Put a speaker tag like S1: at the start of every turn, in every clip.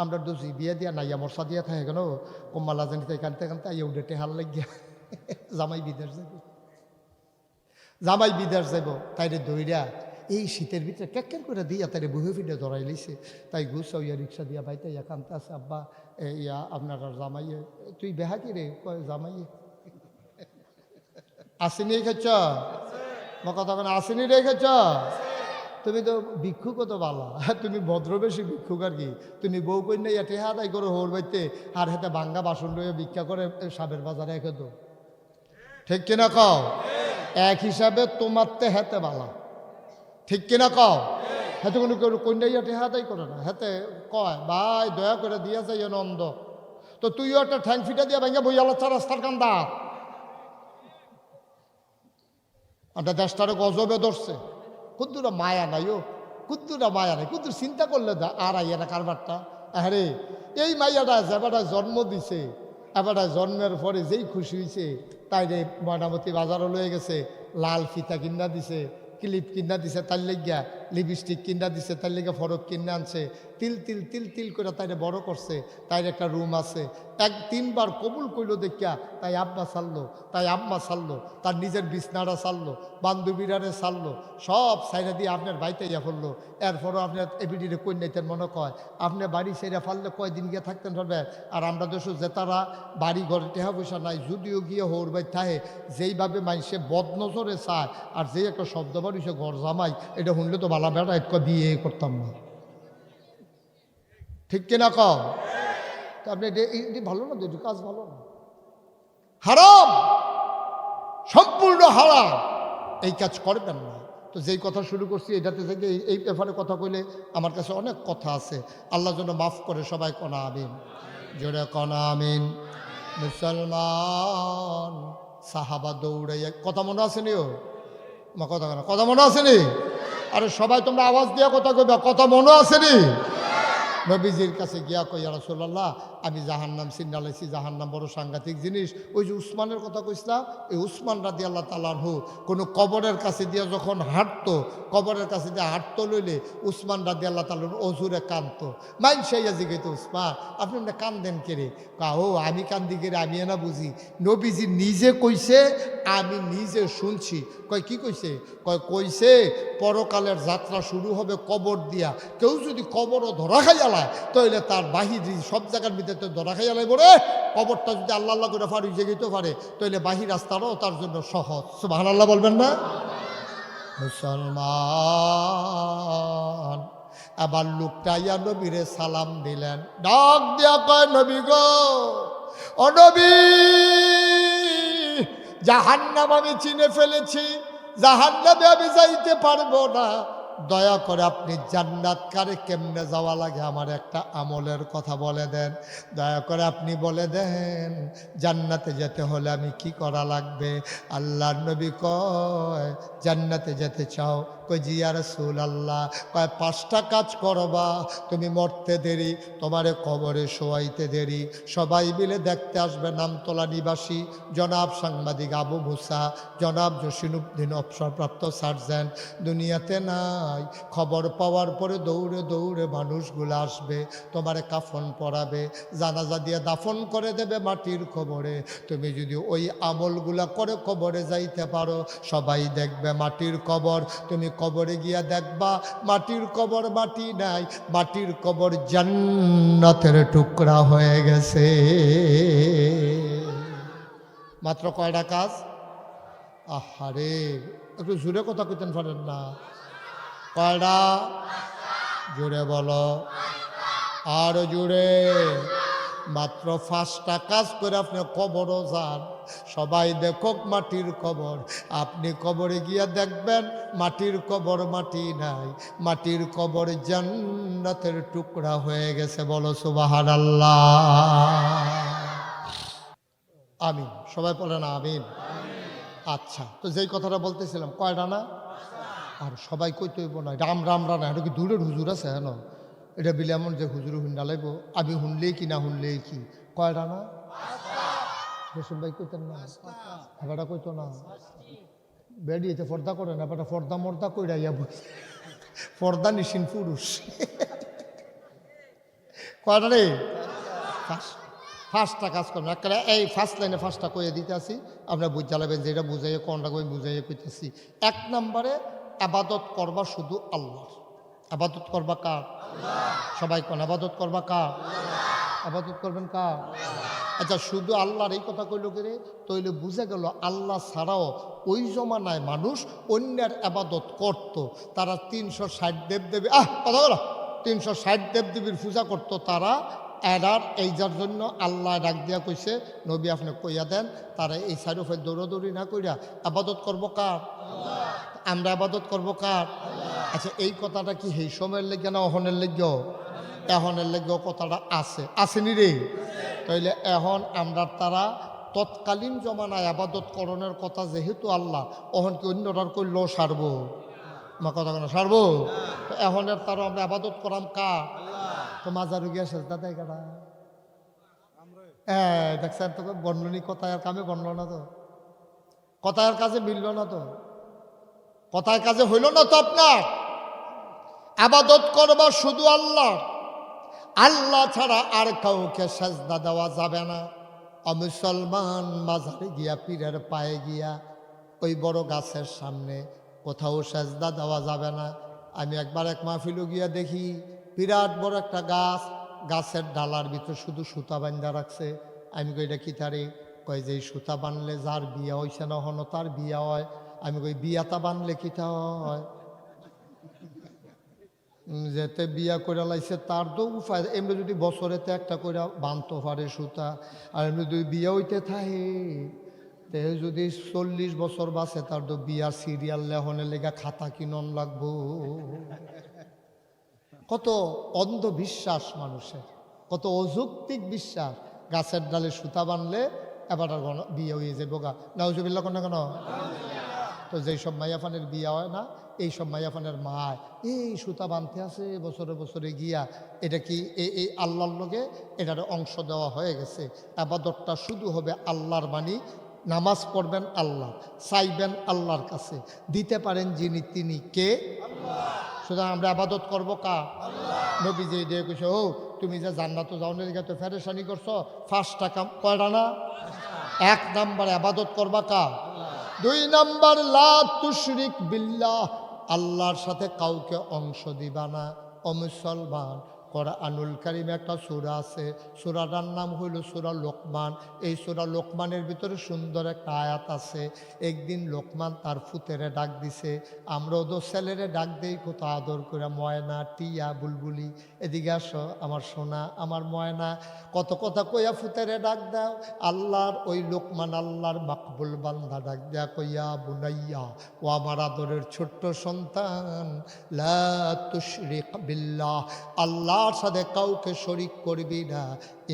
S1: আমরা দুজি বিয়ে দিয়া নাইয়া মশা দিয়া থাকে কেন কম্মালা জানি তাই কানতে কানতে আইয়া উঠে টেহার লাগিয়া জামাই বিদেশ যাইব তাইরে দইরা এই শীতের ভিতরে ক্যাক্কের করে দিয়া তাইরে বুহে ফিটে ধরাই লইছে তাই গুছাও ইয়া রিক্সা দিয়া বাইতে ইয়া কানতে আছে আব্বা ইয়া আপনার জামাইয়ে তুই বেহা কি রে কয় জামাইয়ে আসেনি খেছ মা কথা কেন আসেনি রেখেছ তুমি তো ভিক্ষুক তো বালা তুমি ভদ্রবেশী ভিক্ষুক আর কি তুমি বউ কন্যা এটে হাতাই করে হোর বাইতে আর হেতে ভাঙ্গা বাসন লইয়া ভিক্ষা করে সাবের বাজারে রেখে তো ঠিক কিনা কও এক হিসাবে তোমার তে হেতে বালা ঠিক কিনা কও হেতে কোনো কেউ কন্যা এটে হাতাই করে না হেতে কয় ভাই দয়া করে দিয়া যাই নন্দ তো তুইও একটা ঠ্যাং ফিটা দিয়া ভাঙ্গা বইয়ালা রাস্তার কান্দা একটা দেশটারে গজবে ধরছে কুদ্দুরা মায়া নাই ও কুদ্দুরা মায়া নাই কুদ্দুর চিন্তা করলে আর আইয়া না কারবারটা আরে এই মাইয়াটা যেবাটা জন্ম দিছে এবারটা জন্মের পরে যেই খুশি হয়েছে তাই রে ময়নামতি বাজারও লয়ে গেছে লাল ফিতা কিনা দিছে ক্লিপ কিনা দিছে তার লেগিয়া লিপস্টিক কিনা দিছে তার লেগে ফরক কিনে আনছে তিল তিল তিল তিল করে তাইরে বড় করছে তাইর একটা রুম আছে এক তিনবার কবুল কইল দেখিয়া তাই আব্বা ছাড়লো তাই আম্মা ছাড়লো তার নিজের বিছনাটা ছাড়লো বান্ধবীরারে ছাড়লো সব সাইডা দিয়ে আপনার বাড়িতে ইয়া ফেললো এরপরও আপনার এবিডিরে কন্যাইতেন মনে কয় আপনি বাড়ি সেরা ফাললে কয়দিন গিয়ে থাকতেন পারবে আর আমরা দেশ জেতারা বাড়ি ঘরে টেহা পয়সা নাই যদিও গিয়ে হোর বাই থাহে যেইভাবে মানুষে বদনজরে চায় আর যেই একটা শব্দ বাড়িছে ঘর জামাই এটা শুনলে তো বালা বেড়া এক বিয়ে করতাম না ঠিক কিনা কও তো আপনি এটি ভালো না দুটি কাজ ভালো না হারাম সম্পূর্ণ হারাম এই কাজ করবেন না তো যেই কথা শুরু করছি এটাতে থেকে এই ব্যাপারে কথা কইলে আমার কাছে অনেক কথা আছে আল্লাহ যেন মাফ করে সবাই কনা আমিন জোরে কনা আমিন মুসলমান সাহাবা দৌড়াইয়া কথা মনে আসেনি ও মা কথা মনে আসেনি আরে সবাই তোমরা আওয়াজ দিয়া কথা কইবা কথা মনে আসেনি নবীজির কাছে গিয়া কই ইয়া রাসূলুল্লাহ আমি জাহান্নাম চিন্নালাইছি জাহান্নাম বড় সাংঘাতিক জিনিস ওই যে উসমানের কথা কইছিলাম এই উসমান রাদিয়াল্লাহু তাআলা আনহু কোনো কবরের কাছে দিয়ে যখন হাঁটতো কবরের কাছে দিয়ে হাঁটতো লইলে উসমান রাদিয়াল্লাহু তাআলা অজুরে কাঁদতো মাইনসাইয়া জিগাইতো উসমান আপনি না কান্দেন কেরে ও আমি কান্দি কেরে আমি না বুঝি নবীজি নিজে কইছে আমি নিজে শুনছি কয় কি কইছে কইছে পরকালের যাত্রা শুরু হবে কবর দিয়া কেউ যদি কবরও ধরা খাইয়ালায় তাহলে তার বাহির সব জায়গার ভিতরে তো ধরা খাইয়ালাই বলে কবরটা যদি আল্লাহ আল্লাহ করে ফারুক জেগেতে পারে তাহলে বাহির রাস্তাটাও তার জন্য সহজ সুবহানাল্লাহ বলবেন না মুসলমান আবার লোকটা ইয়া নবীরে সালাম দিলেন ডাক দিয়া কয় নবী গো ও নবী জাহান্নাম আমি চিনে ফেলেছি জাহান্নামে আমি যাইতে পারবো না দয়া করে আপনি জান্নাত কারে কেমনে যাওয়া লাগে আমার একটা আমলের কথা বলে দেন দয়া করে আপনি বলে দেন জান্নাতে যেতে হলে আমি কি করা লাগবে আল্লাহর নবী কয় জান্নাতে যেতে চাও কই জি ইয়া রাসূলুল্লাহ কয় 5টা কাজ করবা তুমি মরতে দেরি তোমারে কবরে শোয়াইতে দেরি সবাই মিলে দেখতে আসবে নামতলা নিবাসী জনাব সাংবাদিক আবু মুসা জনাব জসিনুদ্দিন অবসরপ্রাপ্ত সার্জেন্ট দুনিয়াতে নাই খবর পাওয়ার পরে দৌড়ে দৌড়ে মানুষগুলো আসবে তোমারে কাফন পরাবে জানাজা দিয়ে দাফন করে দেবে মাটির কবরে তুমি যদি ওই আমলগুলা করে কবরে যাইতে পারো সবাই দেখবে মাটির কবর তুমি কবরে গিয়া দেখবা মাটির কবর মাটি নাই মাটির কবর জান্নাতের টুকরা হয়ে গেছে মাত্র কয়টা কাজ আহারে একটু জোরে কথা কইতেন পারেন না কয়টা জোরে বলো আর জোরে মাত্র 5টা কাজ করে আপনি কবরও যান সবাই দেখুক মাটির কবর আপনি কবরে গিয়া দেখবেন মাটির কবর মাটি নাই মাটির কবর জান্নাতের টুকরা হয়ে গেছে বলো সুবহানাল্লাহ আমিন সবাই বলেন আমিন আচ্ছা তো যেই কথাটা বলতেছিলাম কয়টা না আর সবাই কইতে হইব না রাম রাম রানা এটা কি দূরের হুজুর আছে হ্যাঁ এটা বিলে এমন যে হুজুর হুন্ডা লাইব আমি শুনলেই কি না শুনলেই কি কয়টা না রসুন ভাই কইতেন না এবারটা কইতো না বেড়িয়েছে পর্দা করে না এবারটা পর্দা মর্দা কইরা ইয়া বসে পর্দা নিশিন পুরুষ কয়টা রে? ফার্স্টটা কাজ করবেন একটা। এই ফার্স্ট লাইনে ফার্স্টটা কইয়ে দিতে আসি, আপনারা বুঝালাবেন যে এটা বুঝাইয়ে কোনটা কই বুঝাইয়ে কইতেছি। 1 নম্বরে আবাদত করবা শুধু আল্লাহর। আবাদত করবা কার? সবাই কোন আবাদত করবা কার? আবাদত করবেন কার? আচ্ছা, শুধু আল্লাহর এই কথা কইল কে? তইলে বুঝে গেল আল্লাহ ছাড়াও ওই জমানায় মানুষ অন্যের আবাদত করত। তারা 360 দেবদেবী কথা বলো 360 দেবদেবীর পূজা করত তারা। এরার এইটার জন্য আল্লাহ ডাক দিয়া কইছে, নবী আপনি কইয়া দেন তারা এই সাইডে দৌড়াদৌড়ি না কইরা আবাদত করবো কার? আমরা আবাদত করবো কার? আচ্ছা, এই কথাটা কি সেই সময়ের লেগে না অহনের লেগেও? এহনের লেগেও কথাটা আছে, আসেনি রে? তাইলে এখন আমরা তারা তৎকালীন জমানায় আবাদত করণের কথা যেহেতু আল্লাহ, অহন কি অন্যটার করলেও সারবো? মা কথা কেন সারবো? তো এহনের তারা আমরা আবাদত করাম কার? তো মাজারু গিয়া সেজদা দেয় কারা? হ্যাঁ, দেখছেন তো বর্ণনী কথায় কামে বনল না তো, কথার কাজে মিলল না তো, কথার কাজে হইল না তো। আপনার আবাদত করবা শুধু আল্লাহ, আল্লাহ ছাড়া আর কাউকে সেজদা দেওয়া যাবে না। অমুসলমান মাজারে গিয়া পীরের পায়ে গিয়া ওই বড় গাছের সামনে কোথাও সেজদা দেওয়া যাবে না। আমি একবার এক মাহফিলে গিয়া দেখি বিরাট বড় একটা গাছ, গাছের ডালার ভিতর শুধু সুতা বান্ধা রাখছে। আমি কই এটা কি তারে? কয় যে সুতা বানলে যার বিয়া হইছে না হনো তার বিয়া হয়। আমি কই বিয়াটা বানলে কিটা হয়? যেতে বিয়া করে লাইছে তার তো উপায়, এমনি যদি বছরেতে একটা করে বানতে পারে সুতা, আর এমনি যদি বিয়া হইতে থাকে তে যদি 40 বছর বাঁচে তার তো বিয়ার সিরিয়াল লেহনের লেগা খাতা কিনন লাগবো। কত অন্ধবিশ্বাস মানুষের, কত অযৌক্তিক বিশ্বাস। গাছের ডালে সুতা বানলে এবার বিয়ে হয়ে যাবো গা, নাউজুবিল্লাহ কোন না কেন? তো যেই সব মাইয়াফানের বিয়া হয় না, এই সব মাইয়াফানের মায় এই সুতা বানতে আছে বছরে বছরে গিয়া, এটা কি এই আল্লাহর লগে এটার অংশ দেওয়া হয়ে গেছে। আবাদতটা শুধু হবে আল্লাহর বাণী, নামাজ পড়বেন আল্লাহ, চাইবেন আল্লাহর কাছে, দিতে পারেন যিনি তিনি কে? সুতরাং আমরা আবাদত করবো কার? নবী যে দিয়ে কইছে, ও তুমি যে জান্নাত যাও না তো ফেরেশানি করছো, ফার্স্টটা কাম কয়টা না? 1 নম্বরে আবাদত করবা কার? 2 নম্বর লা তুশরিক বিল্লাহ, আল্লাহর সাথে কাউকে অংশ দিবা না। ও মুসলমান, কোরআনুল কারীমে একটা সূরা আছে, সূরাটার নাম হইল সূরা লোকমান। এই সূরা লোকমানের ভিতরে সুন্দর একটা আয়াত আছে। একদিন লোকমান তার ফুতেরে ডাক দিছে। আমরাও তো ছেলেরে ডাক দেই কত আদর করে, ময়না, টিয়া, বুলবুলি, এদিকে আসো আমার সোনা, আমার ময়না, কত কথা কইয়া ফুতেরে ডাক দাও। আল্লাহর ওই লোকমান আল্লাহর মাকবুল বান্দা ডাক দেয়া কইয়া, বুনাইয়া, ও আমার আদরের ছোট্ট সন্তান, লা তুশরিক বিল্লাহ, আল্লাহর সাথে কাউকে শরিক করবি না।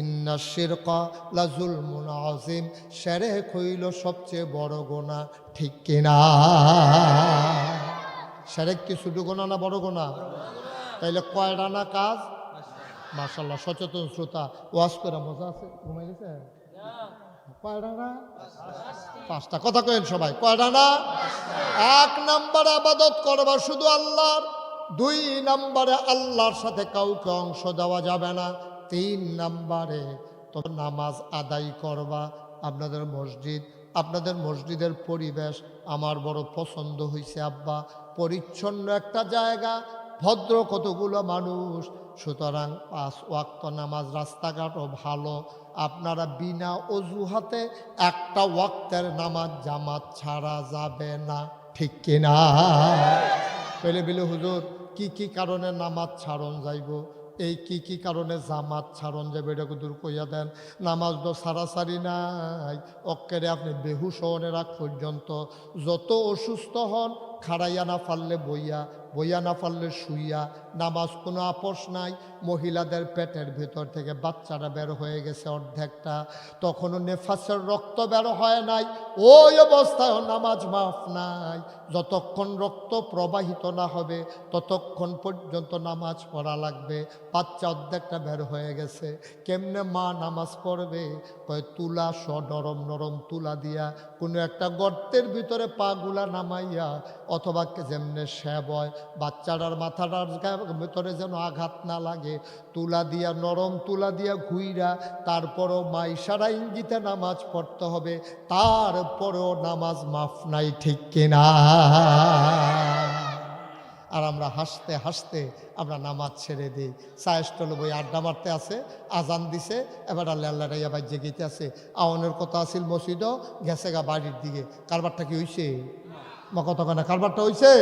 S1: ইন্না শিরকা লাযুলমুন আযীম, শিরক হইল সবচেয়ে বড় গুনাহ, ঠিক কিনা? শিরক কি ছোট গুনাহ না বড় গুনাহ? তাইলে কয়টা না কাজ? মাশাআল্লাহ, সচেতন শ্রোতা, ওয়াজ করে মজা আছে। ঘুমাই গেছে? কয়টা না? 5টা। কথা কইেন সবাই, কয়টা না? 1 নম্বরে আবাদত করবা শুধু আল্লাহর। 2 নম্বরে আল্লাহর সাথে কাউকে অংশ দেওয়া যাবে না। 3 নম্বরে তো নামাজ আদায় করবা। আপনাদের মসজিদের পরিবেশ আমার বড় পছন্দ হয়েছে আব্বা, পরিচ্ছন্ন একটা জায়গা, ভদ্র কতগুলো মানুষ। সুতরাং 5 ওয়াক্ত নামাজ, রাস্তাঘাটও ভালো। আপনারা বিনা অজুহাতে একটা ওয়াক্তের নামাজ জামাত ছাড়া যাবে না, ঠিক কিনা? পেলে বিলে হুজুর কি কি কারণে নামাজ ছাড়ন যাইব, এই কি কি কারণে জামাত ছাড়ন যাবে, এটাকে দূর কইয়া দেন। নামাজ তো সারাসারি নাই, অক্কেরে আপনি বেহুশ হনের আগ পর্যন্ত, যত অসুস্থ হন, খাড়াইয়া না পারলে বইয়া, বইয়া না পারলে শুইয়া, নামাজ কোনো আপোষ নাই। মহিলাদের পেটের ভিতর থেকে বাচ্চারা বের হয়ে গেছে অর্ধেকটা, তখনও নেফাসের রক্ত বের হয় নাই, ওই অবস্থায় নামাজ মাফ নাই। যতক্ষণ রক্ত প্রবাহিত না হবে ততক্ষণ পর্যন্ত নামাজ পড়া লাগবে। বাচ্চা অর্ধেকটা বের হয়ে গেছে, কেমনে মা নামাজ পড়বে? কয় তুলা নরম নরম তুলা দিয়া কোনো একটা গর্তের ভিতরে পাগুলা নামাইয়া, অথবা যেমনে শ্যাব হয় বাচ্চাটার মাথাটার ভেতরে যেন আঘাত না লাগে, তুলা দিয়া, নরম তুলা দিয়া ঘুইরা তারপরও মা ইশারা ইঙ্গিতে নামাজ পড়তে হবে, তারপরেও নামাজ মাফ নাই, ঠিক কিনা? আর আমরা হাসতে হাসতে আমরা নামাজ ছেড়ে দিই। সায়েস্টল বই আড্ডা মারতে আছে, আজান দিছে, এবার আল্লাহ বাজ্যে গেতে আছে। আওয়ানের কথা আসিল মসজিদও গেছে গা বাড়ির দিকে। কারবারটা কি হয়েছে? মা কত কেনা কারবারটা হয়েছে?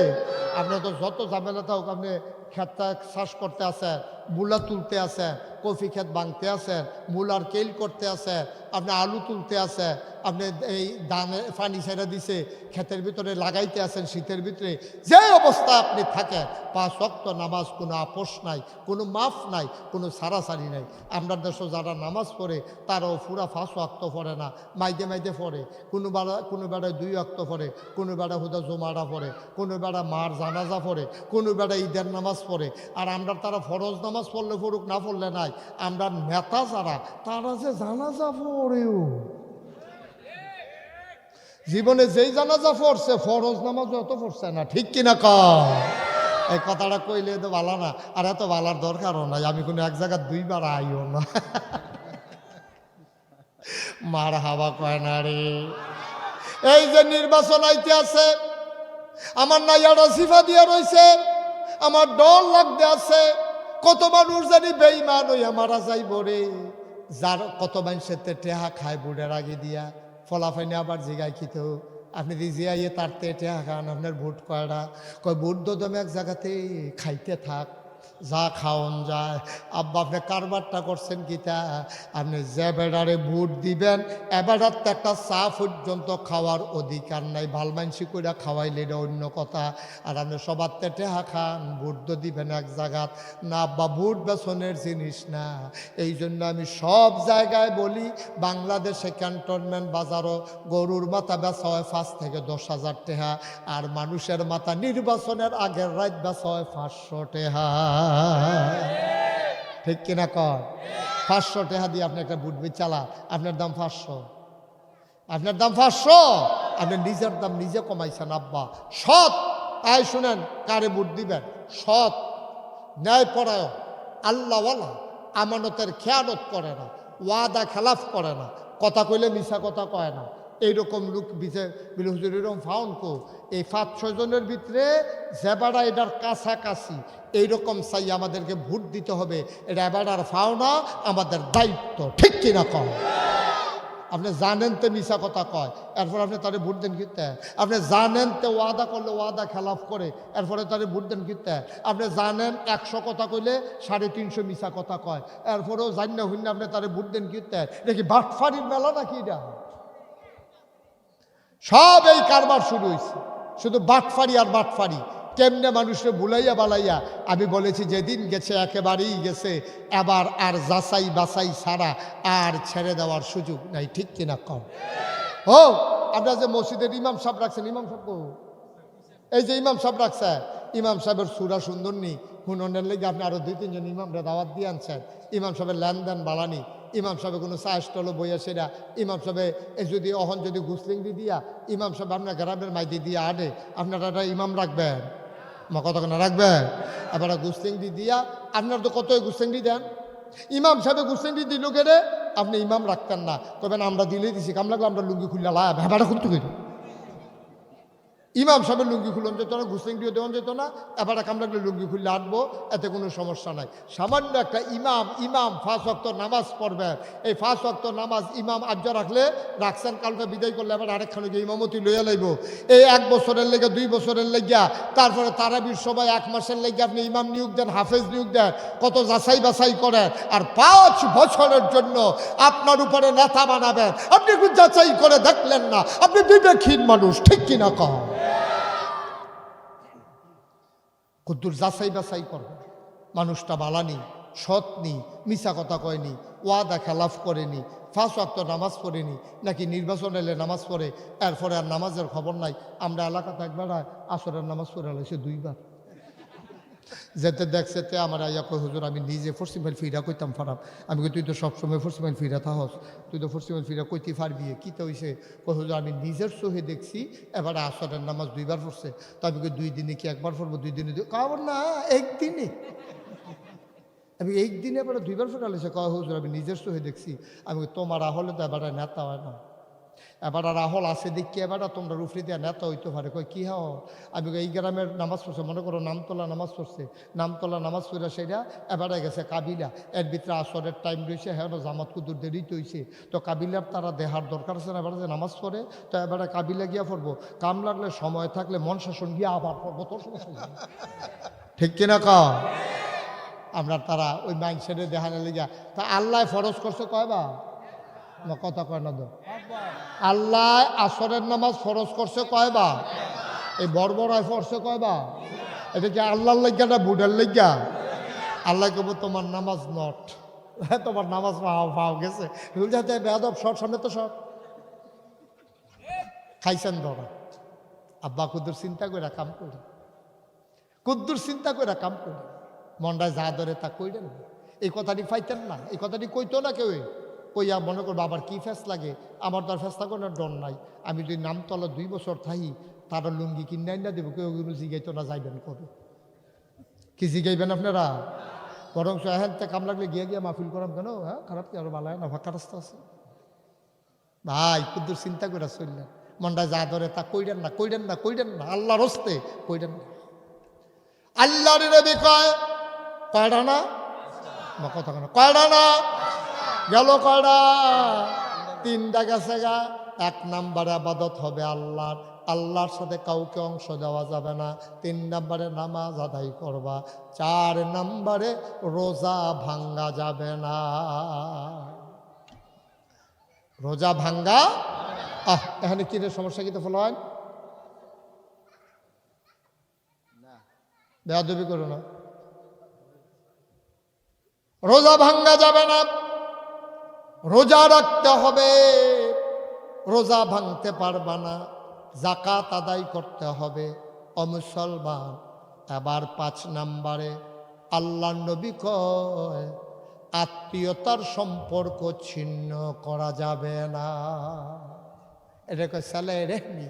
S1: আপনার তো যত ঝামেলা থাকুক, আপনি ক্ষেতটা চাষ করতে আছেন, মূলা তুলতে আছেন, কফি ক্ষেত ভাঙতে আছেন, মূলার কেল করতে আছে, আপনি আলু তুলতে আছে, আপনি এই ধানে পানি ছেড়ে দিছে, ক্ষেতের ভিতরে লাগাইতে আছেন, শীতের ভিতরে যে অবস্থা আপনি থাকেন, 5 ওয়াক্ত নামাজ কোনো আপোষ নাই, কোনো মাফ নাই, কোনো সারাসারি নাই। আমরা দেশে যারা নামাজ পড়ে তারাও পুরা 5 ওয়াক্ত পড়ে না, মাইদে মাইদে পড়ে, কোনো বেড়ায় 2 ওয়াক্ত পড়ে, কোনো বেড়া হুদা জমারা পড়ে, কোনো বেড়া মার জানাজা পড়ে, কোনো বেড়া ঈদের নামাজ পড়ে। আর আমরা তারা ফরজ নামাজ পড়লে পড়ুক, না পড়লে নাই। আমরা নেতা যারা, তারা যে জানাজা পড়েও, জীবনে যেই জানাজা পড়ছে ফরজ নামাজ অত পড়ছে না, ঠিক কিনা কয়? এই কথাটা কইলে তো ভালো না, আর এত ভালার দরকারও নাই। আমি কোনো এক জায়গায় 2 বার আইও না। মার হাওয়া কয় না রে। এই যে নির্বাচন আইতে আছে, আমার নাইয়াটা সিফা দিয়া রইছে, আমার ডর লাগতে আছে। কত মানুষ জানি বেঈমান হইয়া মারা যাইব রে। যার কত মানুষের টেহা খায় বুড়ের আগে দিয়া, ফলাফাইনে আবার জিগাই খিত, আপনি জিয়াইয়ে তার টেহা খান, আপনার ভোট কয়টা? কয় ভোট দমে এক জায়গাতে খাইতে থাক, যা খাওন যায়। আব্বা আপনি কারবারটা করছেন কিতা? আপনি যে বেড়ারে ভোট দিবেন এবারার তো একটা চা পর্যন্ত খাওয়ার অধিকার নাই, ভালমানসি করে খাওয়াইলে এটা অন্য কথা। আর আপনি সবার টেহা খান, ভোট তো দিবেন এক জায়গাত না। আব্বা ভোট বেসনের জিনিস না। এই জন্য আমি সব জায়গায় বলি, বাংলাদেশে ক্যান্টনমেন্ট বাজারও গরুর মাথা বেচা হয় 5 থেকে 10,000 টাকা, আর মানুষের মাথা নির্বাচনের আগের রাত বেচা হয় 500 টাকা, ঠিক কিনা কর? 500 টাকা দিয়ে আপনি একটা বুট চালা, আপনার দাম 500, আপনার দাম 500, আপনি নিজের দাম নিজে কমাইছেন। আব্বা সৎ, আয় শুনেন, কারে বুট দিবেন? সৎ, ন্যায়পরায়ণ, আল্লাহওয়ালা, আমানতের খেয়ানত করে না, ওয়াদা খেলাফ করে না, কথা কইলে মিশা কথা কয় না। এইরকম লোক হুজুর এরকম ফাউন কো এই 5-6 জনের ভিতরে জেবাড়া এটার কাছাকাছি এইরকম চাই আমাদেরকে ভোট দিতে হবে। এটা এবারার ফাওনা, আমাদের দায়িত্ব, ঠিক কিনা কয়? আপনি জানেন তো মিশা কথা কয়, এরপর আপনি তারে ভোট দেন কিনতে? আপনি জানেন তো ওয়াদা করলে ওয়াদা খেলাফ করে, এরপরে তারে ভোট দেন কিনতে? আপনি জানেন 100 কথা কইলে 350 মিশা কথা কয়, এরপরেও জান না হইন আপনি তারে ভোট দেন কিনতে? দেখি বাটফারির মেলা নাকি এটা? সব এই কারবার শুরু হয়েছে, শুধু বাটফারি আর বাটফারি। কেমনে মানুষকে বুলাইয়া বালাইয়া। আমি বলেছি যেদিন গেছে একেবারেই গেছে, এবার আর যাচাই বাছাই ছাড়া আর ছেড়ে দেওয়ার সুযোগ নাই, ঠিক কিনা কম? ও আপনার যে মসজিদের ইমাম সাহেব রাখছেন, ইমাম সাহেব এই যে ইমাম সাহেব রাখছে, ইমাম সাহেবের সুরা সুন্দর নি হুননের লেগে আপনি আরো 2-3 জন ইমামরা দাওয়াত দিয়ে আনছেন। ইমাম সাহেবের লেনদেন বাড়ানি, ইমাম সাহেব কোনো চা স্টলও বইয়া সেরা, ইমাম সাহেব যদি অহন যদি ঘুসলিংদি দিয়া ইমাম সাহেব আপনার গ্রামের মাইদি দিয়ে আডে, আপনারা একটা ইমাম রাখবেন? মা কতক্ষণ রাখবেন? এবার গুসলিংদি দিয়া আপনার তো কত গুসলিংদি দেন, ইমাম সাহেব গুসলিংদি দিল কেড়ে, আপনি ইমাম রাখতেন না, কবেন আমরা দিলেই দিছি, কাম লাগলো আমরা লুঙ্গি খুললা লাভ ভেবাটা খুলতে করি। ইমাম সাহেবের লুঙ্গি খুলন যেত না, ঘুসলিং দিয়ে দেওয়া যেত না, এবার কাম লাগলে লুঙ্গি খুললে আনবো, এতে কোনো সমস্যা নাই। সামান্য একটা ইমাম 5 ওয়াক্ত নামাজ পড়বে, এই 5 ওয়াক্ত নামাজ ইমাম আজ্জা রাখলে রাখছেন, কালকে বিদায় করলে আবার আরেকখানে গিয়ে ইমামতি লইয়া লাইব। এই 1 বছরের লেগে 2 বছরের লেগিয়া, তারপরে তারাবির সময় 1 মাসের লেগে আপনি ইমাম নিয়োগ দেন, হাফেজ নিয়োগ দেন, কত যাচাই বাছাই করেন, আর 5 বছরের জন্য আপনার উপরে নেতা বানাবেন, আপনি একটু যাচাই করে দেখলেন না? আপনি বিবেকহীন মানুষ, ঠিক কিনা কম? কুদ্দুর যাচাই বাছাই করবে, মানুষটা বালানি, সৎ নি, মিশা কথা কয়নি, ওয়াদা খেলাফ করেনি, 5 ওয়াক্ত নামাজ পড়েনি, নাকি নির্বাচন এলে নামাজ পড়ে, এরপরে আর নামাজের খবর নাই। আমরা এলাকা থাকবে না, আসরের নামাজ পড়ে হয়েছে 2 বার। যেতে দেখছে তে আমার আইয়া কই হুজুর আমি নিজে পশ্চিম মাইল ফিরা কইতাম ফারাম। আমি কই তুই তো সবসময় পশ্চিম মাইল ফিরা থাহস, তুই তো পশ্চিম মাইল ফিরা কইতে পারবি, কী তো হইছে? কই হুজুর আমি নিজের চোখে দেখছি এবার আসরের নামাজ 2 বার পড়ছে। তো আমি কই 2 দিনে কি একবার পড়বো, 2 দিনে কাবর না একদিনে। আমি একদিনে এবার 2 বার পড়ালেছে। কয় হুজুর আমি নিজের চোখে দেখছি। আমি কই তোমার আহলে তো এবার নেতা হয় না, এবার রাহল আছে দেখি এবার তোমরা রুফরি দিয়া নেতা হইতে পারে। কই কী হও? আমি এই গ্রামের নামাজ পড়ছে, মনে করো নামতলা নামাজ পড়ছে, নামতলা নামাজ পড়ে সেটা এবারে গেছে কাবিলা, এর ভিতরে আসরের টাইম রয়েছে, হ্যাঁ জামাত কুদুর দেরিতে হয়েছে, তো কাবিলার তারা দেহার দরকার আছে না, এবারে যে নামাজ পড়ে, তো এবারে কাবিলা গিয়া পড়বো, কাম লাগলে সময় থাকলে মন শাসন গিয়া আবার পড়বো, তোর সমস্যা নেই। ঠিক কিনা ক? আমরা তারা ওই মাইন্ডসেটে দেখানে লেগা তা আল্লাহ ফরজ করছে কয়বা কথা কয় না তো? আল্লাহ আসরের নামাজ ফরজ করছে কয়বা? এই বর্বরায় ফরছে কয়বা? এটা কি আল্লাহর লজ্ঞা না বুড়ার লজ্ঞা? আল্লাহ কব তোমার নামাজ নট, তোমার নামাজ পাও গেছে বেয়াদব শর্ট, সামনে তো শর্ট খাইছেন ধরা। আব্বা কুদ্দুর চিন্তা করে কাম করি, কুদ্দুর চিন্তা করে কাম করি, মনটায় যা ধরে তা কইলেন। এই কথাটি পাইতেন না, এই কথাটি কইতো না কেউ। কইয়া মনে করবো আবার কি ফেস লাগে, আমার তো আর ফেসলা কোনো ডর নাই। আমি যদি নামতলা 2 বছর থাকি তারা লুঙ্গি কিনাই না দেবো, কেউ জিগাইতো না যাইবেন কবে, কি জিগাইবেন আপনারা? বরং হ্যাঁ কাম লাগলে গিয়ে গিয়ে মাহফিল করাম কেন, হ্যাঁ খারাপ কি আরো বালায় না, ফাঁকা রাস্তা আছে ভাই। কুদ্দুর চিন্তা করে চললেন, মনটা যা ধরে তা কইরেন না, কইরেন না, কইরেন না, আল্লাহর হস্তে কইরেন না। আল্লাহর নবী কয় কয়টা না কথা কেন কয়টা না গেল, কয়টা? 3টা গেছে গা। 1 নম্বরে আবাদত হবে আল্লাহর, আল্লাহর সাথে কাউকে অংশ দেওয়া যাবে না। 3 নম্বরে নামাজ আদায় করবা। 4 নম্বরে রোজা ভাঙ্গা যাবে না, রোজা ভাঙ্গা। এখানে কি রে সমস্যা, কি তো ফলো হয় বেয়াদবি করো না, রোজা ভাঙ্গা যাবে না, রোজা রাখতে হবে, রোজা ভাঙতে পারবা না, যাকাত আদায় করতে হবে, অমুসলমান। এবার 5 নম্বরে আল্লাহর নবী কয় আত্মীয়তার সম্পর্ক ছিন্ন করা যাবে না। এটা কয় সালে রেহমি,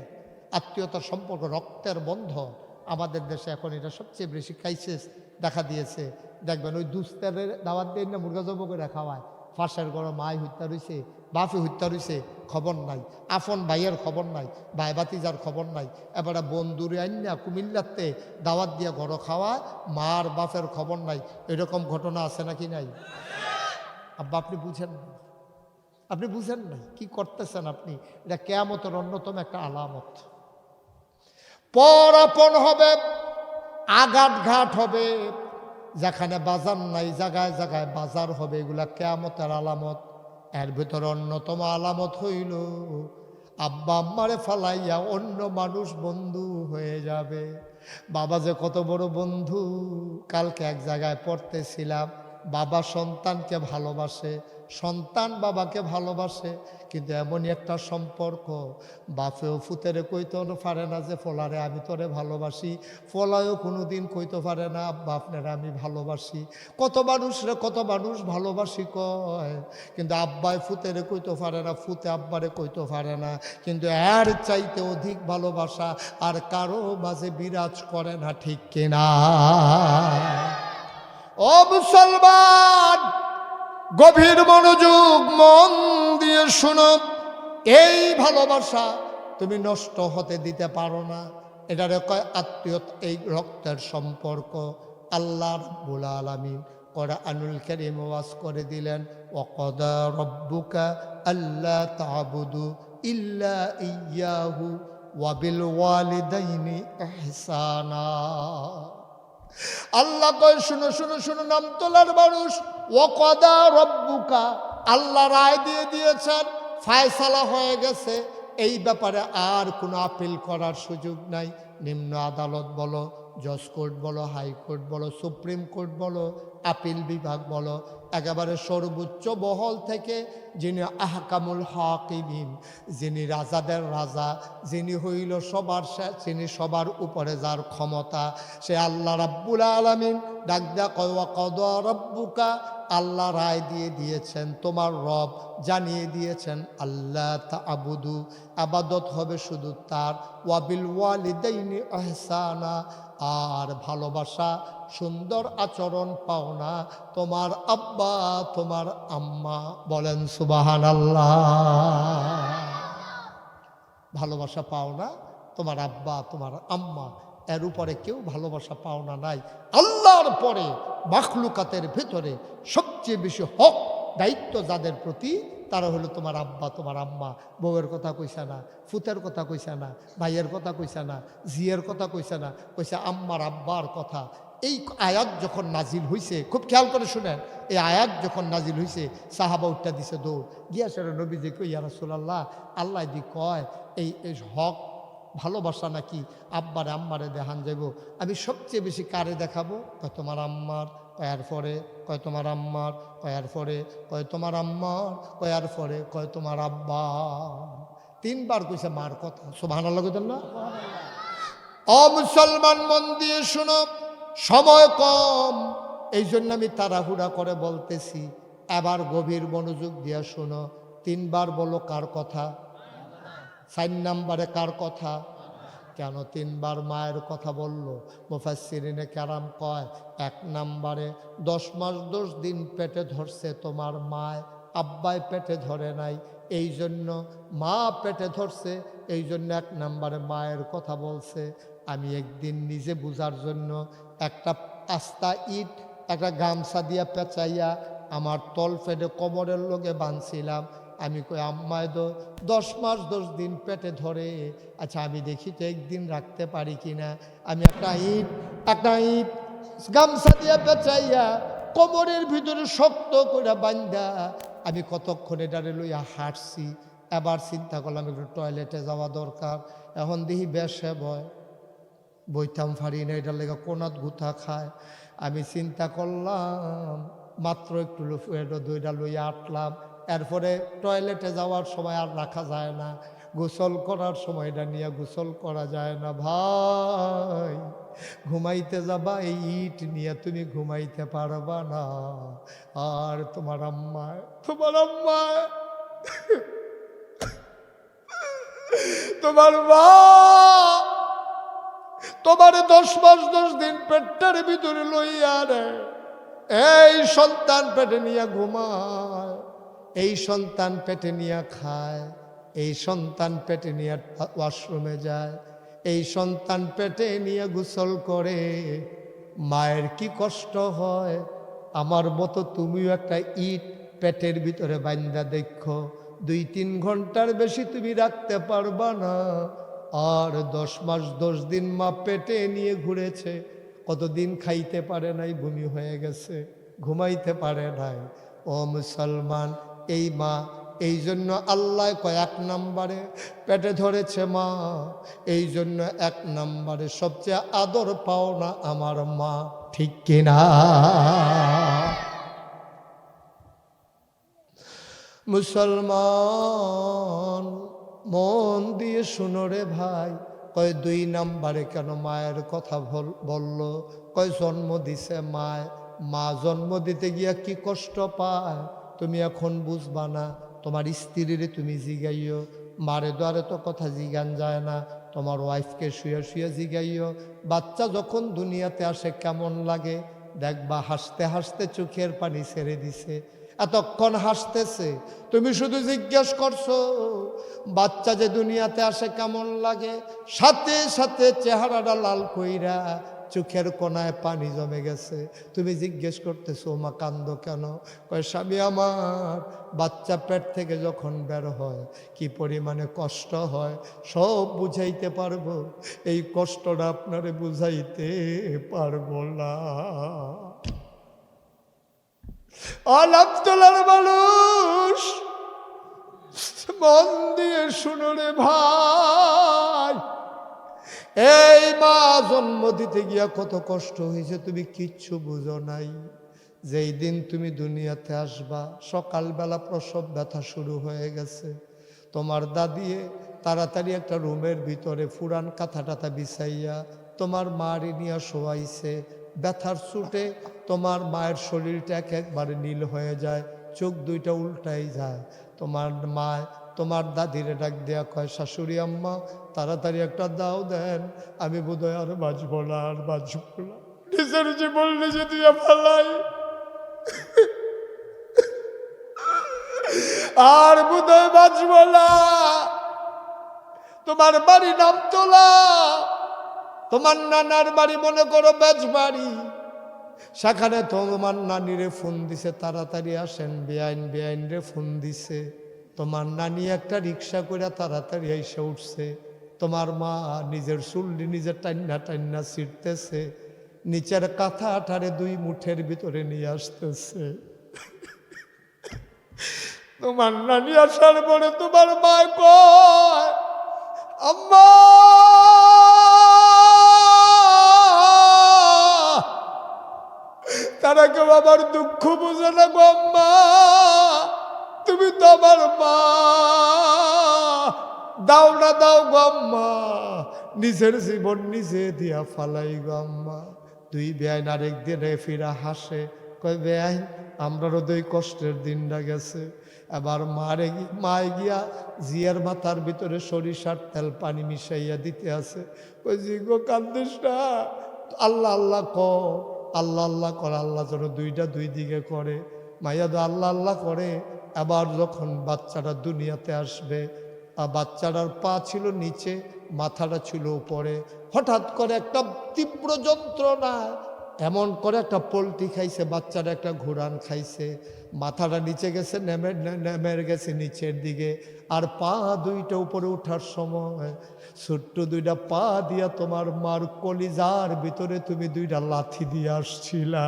S1: আত্মীয়তার সম্পর্ক, রক্তের বন্ধন। আমাদের দেশে এখন এটা সবচেয়ে বেশি ক্রাইসিস দেখা দিয়েছে। দেখবেন ওই দুস্তের দাওয়াত দিয়ে না মুরগা জব করে খাওয়ায়, ফাঁসের গড় মাই হত্যা রয়েছে, বাপে হত্যা রয়েছে, খবর নাই, আপন ভাইয়ের খবর নাই, ভাই ভাতিজার খবর নাই। এবারে বন্ধুরে আইনা কুমিল্লাতে দাওয়াত দিয়ে গড় খাওয়ায়, মার বাপের খবর নাই। এরকম ঘটনা আছে নাকি নাই? আব্বা আপনি বুঝেন না, আপনি বুঝেন না কি করতেছেন আপনি। এটা কিয়ামতের অন্যতম একটা আলামত। পর আপন হবে, আঘাত ঘাট হবে, যেখানে বাজার নাই জায়গায় জায়গায় বাজার হবে, এগুলা কিয়ামতের আলামত। এর ভিতরে অন্যতম আলামত হইল আব্বা আম্মারে ফালাইয়া অন্য মানুষ বন্ধু হয়ে যাবে। বাবা যে কত বড় বন্ধু। কালকে এক জায়গায় পড়তেছিলাম, বাবা সন্তানকে ভালোবাসে, সন্তান বাবাকে ভালোবাসে, কিন্তু এমনই একটা সম্পর্ক, বাপেও ফুতেরে কইতে পারে না যে ফলারে আমি তোরে ভালোবাসি, ফলায়ও কোনোদিন কইতে পারে না আব্বা আপনারা আমি ভালোবাসি। কত মানুষ ভালোবাসি কয়, কিন্তু আব্বাই ফুতেরে কইতে পারে না, ফুতে আব্বারে কইতে পারে না। কিন্তু এর চাইতে অধিক ভালোবাসা আর কারো মাঝে বিরাজ করে না, ঠিক কিনা? ও মুসলমান, গভীর মনোযোগ মন দিয়ে শুনো, এই ভালোবাসা তুমি নষ্ট হতে দিতে পারো না। এটারে কয় আত্মীয়তা, এই রক্তের সম্পর্ক। আল্লাহ রাব্বুল আলামিন কোরআনুল কারীম ওয়াজ করে দিলেন, ওয়াকাদা রাব্বুকা আল্লা তা'বুদু ইল্লা ইয়্যাহু ওয়া বিল ওয়ালিদাইনি ইহসানা। আল্লাহ কয় শুনো শুনো শুনো নামতলার মানুষ, ওয়াকাদা রাব্বুকা, আল্লাহ রায় দিয়ে দিয়েছেন, ফায়সালা হয়ে গেছে, এই ব্যাপারে আর কোনো আপিল করার সুযোগ নাই। নিম্ন আদালত বলো, জজ কোর্ট বলো, হাইকোর্ট বলো, সুপ্রিম কোর্ট বলো, আপিল বিভাগ বলো, একেবারে সর্বোচ্চ মহল থেকে যিনি আহকামুল হাকিমিন, যিনি রাজাদের রাজা, যিনি হইল সবার শেষ, যিনি সবার উপরে যার ক্ষমতা, সে আল্লাহ রাব্বুল আলামিন ডাক দেয়া কয় ওয়া কাদা রাব্বুকা, আল্লাহ রায় দিয়ে দিয়েছেন, তোমার রব জানিয়ে দিয়েছেন, আল্লাহ তা'বুদু, আবাদত হবে শুধু তার, ওয়া বিল ওয়ালিদাইনি ইহসানা, আর ভালোবাসা সুন্দর আচরণ পাও না তোমার আব্বা তোমার আম্মা। বলেন সুবহানাল্লাহ। ভালোবাসা পাও না তোমার আব্বা তোমার আম্মা, এর উপরে কেউ ভালোবাসা পাও না নাই। আল্লাহর পরে মাখলুকাতের ভিতরে সবচেয়ে বেশি হক দায়িত্ব যাদের প্রতি, তারা হলো তোমার আব্বা তোমার আম্মা। বউয়ের কথা কইছে না, ফুতের কথা কইছে না, ভাইয়ের কথা কইছে না, জিয়ের কথা কইছে না, কইছে আম্মার আব্বার কথা। এই আয়াত যখন নাজিল হইছে, খুব খেয়াল করে শুনেন, এই আয়াত যখন নাজিল হইছে সাহাবা উঠটা দিছে দৌড় গিয়া, সেটা নবীজি কই ইয়া রাসূলুল্লাহ, আল্লাহ দি কয় এই হক ভালোবাসা নাকি আব্বারে আম্মারে দেখান যাব, আমি সবচেয়ে বেশি কারে দেখাবো? কয় তোমার আম্মার, কয়ার পরে কয় তোমার আম্মার, কয়ার পরে কয় তোমার আম্মার, কয়ার পরে কয় তোমার আব্বা। তিনবার কইছে মার কথা। সুবহানাল্লাহ কইতেন না? ও মুসলমান, মন দিয়ে শুনো, সময় কম, এই জন্য আমি তাড়াহুড়া করে বলতেছি। এবার গভীর মনোযোগ দিয়ে শোনো। তিনবার বলো কার কথা? 4 নম্বরে কার কথা? কেন তিনবার মায়ের কথা বলল? মুফাসসিরিনে কেরাম কয়, 1 নম্বরে 10 মাস 10 দিন পেটে ধরছে তোমার মায়, আব্বাই পেটে ধরে নাই, এই জন্য মা পেটে ধরছে, এই জন্য 1 নম্বরে মায়ের কথা বলছে। আমি একদিন নিজে বুঝার জন্য একটা আস্তা ইট একটা গামছা দিয়া পেঁচাইয়া আমার তল ফেটে কোমরের লোকে বাঁধছিলাম। আমি কই আম্মায় তো 10 মাস 10 দিন পেটে ধরে, আচ্ছা আমি দেখি তো একদিন রাখতে পারি কিনা। আমি একটা ইট গামছা দিয়া পেঁচাইয়া কোমরের ভিতরে শক্ত করে বান্ধা আমি কতক্ষণ এটারে লইয়া হাঁটছি। এবার চিন্তা করলাম একটু টয়লেটে যাওয়া দরকার। এখন দেখি বেশে বইতাম ফারি না, এটার লেগে কোনাত গুথা খায়। আমি চিন্তা করলাম মাত্র একটু দুইটা লইয়া আটলাম। এরপরে টয়লেটে যাওয়ার সময় আর রাখা যায় না, গোসল করার সময় এটা নিয়ে গোসল করা যায় না। ভাই ঘুমাইতে যাবা এই ইট নিয়ে তুমি ঘুমাইতে পারবা না। আর তোমার আম্মা তোমার মা তোমার 10 মাস 10 দিন পেটটার ভিতরে লইয়া রে, এই সন্তান পেটে নিয়ে ঘুমায়, এই সন্তান পেটে নিয়ে খায়, এই সন্তান পেটে নিয়ে ওয়াশরুমে যায়, এই সন্তান পেটে নিয়ে গোসল করে। মায়ের কি কষ্ট হয়। আমার মতো তুমিও একটা ইট পেটের ভিতরে বান্ধা দেখো, 2-3 ঘন্টার বেশি তুমি রাখতে পারবা না। আর 10 মাস 10 দিন মা পেটে নিয়ে ঘুরেছে, কতদিন খাইতে পারে নাই, বমি হয়ে গেছে, ঘুমাইতে পারে নাই। ও মুসলমান, এই মা, এই জন্য আল্লাহ কয় 1 নম্বরে পেটে ধরেছে মা, এই জন্য 1 নম্বরে সবচেয়ে আদর পাও না আমার মা। ঠিক কিনা? মুসলমান মন দিয়ে শুনো রে ভাই। কয় 2 নম্বরে কেন মায়ের কথা বলল? কয় জন্ম দিছে মায়, মা জন্ম দিতে গিয়া কি কষ্ট পায় তুমি এখন বুঝবা না। তোমার স্ত্রীর তুমি জিগাইও, মারে দ্বারে তো কথা জিগান যায় না, তোমার ওয়াইফকে শুয়ে শুয়ে জিগাইও বাচ্চা যখন দুনিয়াতে আসে কেমন লাগে। দেখবা হাসতে হাসতে চোখের পানি ছেড়ে দিছে, এতক্ষণ হাসতেছে, তুমি শুধু জিজ্ঞেস করছো বাচ্চা যে দুনিয়াতে আসে কেমন লাগে, সাথে সাথে চেহারাটা লাল কইরা চোখের কোনায় পানি জমে গেছে। তুমি জিজ্ঞেস করতেছো মা কান্দো কেন? কয় স্বামী আমার বাচ্চা পেট থেকে যখন বের হয় কি পরিমাণে কষ্ট হয় সব বুঝাইতে পারবো, এই কষ্টটা আপনারে বুঝাইতে পারবো না। আলাপতলার মানুষ মন দিয়ে শুনো রে ভাই, এই মা জন্ম দিতে গিয়া কত কষ্ট হয়েছে তুমি কিচ্ছু বুঝো নাই। যেই দিন তুমি দুনিয়াতে আসবা সকালবেলা প্রসব ব্যথা শুরু হয়ে গেছে, তোমার দাদিয়ে তাড়াতাড়ি একটা রুমের ভিতরে ফুরান কাঁথা টাথা বিছাইয়া তোমার মারি নিয়ে শোয়াইছে। ব্যথার চোটে তোমার মায়ের শরীরটা একবারে নীল হয়ে যায়, চোখ দুইটা উল্টাই যায়। তোমার মা তোমার দাদিরে ডাক দেয়া কয়, শাশুড়ি আম্মা তাড়াতাড়ি একটা দাও দেন, আমি বোধহয় আর বাঁচবো না, আর বাঁচবো না, নিজের জীবন নিজে দিয়ে ফেলাই, আর বোধহয় বাঁচবো না। তোমার বাড়ি নামতলা, তোমার নানার বাড়ি মনে করো বেজবাড়ি, সেখানে তোমার নানিরে ফোন দিছে তাড়াতাড়ি আসেন, বেআইন রে ফোন দিছে। তোমার নানি একটা রিক্সা করে তাড়াতাড়ি এসে উঠছে। তোমার মা নিজের চুল্লি নিজের টান্না টান্না ছিঁড়তেছে, নিচের কাঁথা আঠারে 2 মুঠের ভিতরে নিয়ে আসতেছে। তোমার নানি আসার পরে তোমার মা কয়, আম্মা তারা কেউ আমার দুঃখ বুঝে না গো আম্মা, তুমি তো আমার মা, দাও না দাও গো আম্মা, নিজের জীবন নিজে দিয়া ফালাই গো আম্মা। 2 বেআইন আরেক দিনে ফিরা হাসে, কয় বেআইন আমরারও 2 কষ্টের দিনটা গেছে। এবার মায় গিয়া জিয়ার মাথার ভিতরে সরিষার তেল পানি মিশাইয়া দিতে আছে। ওই জি গো কান্দিস না, আল্লাহ আল্লাহ কর, আল্লাহ আল্লাহ কর, আল্লাহ যেন 2টা 2 দিকে করে। মাইয়া তো আল্লাহ আল্লাহ করে। আবার যখন বাচ্চাটা দুনিয়াতে আসবে, বাচ্চাটার পা ছিল নিচে, মাথাটা ছিল উপরে, হঠাৎ করে একটা তীব্র যন্ত্রণা, এমন করে একটা পোলট্রি খাইছে, বাচ্চাটা একটা ঘোড়ান খাইছে, মাথাটা নিচে গেছে, নেমে গেছে নিচের দিকে, আর পা 2টা উপরে ওঠার সময় ছোট্ট 2টা পা দিয়া তোমার মার কলিজার ভিতরে তুমি 2টা লাথি দিয়ে আসছিলা।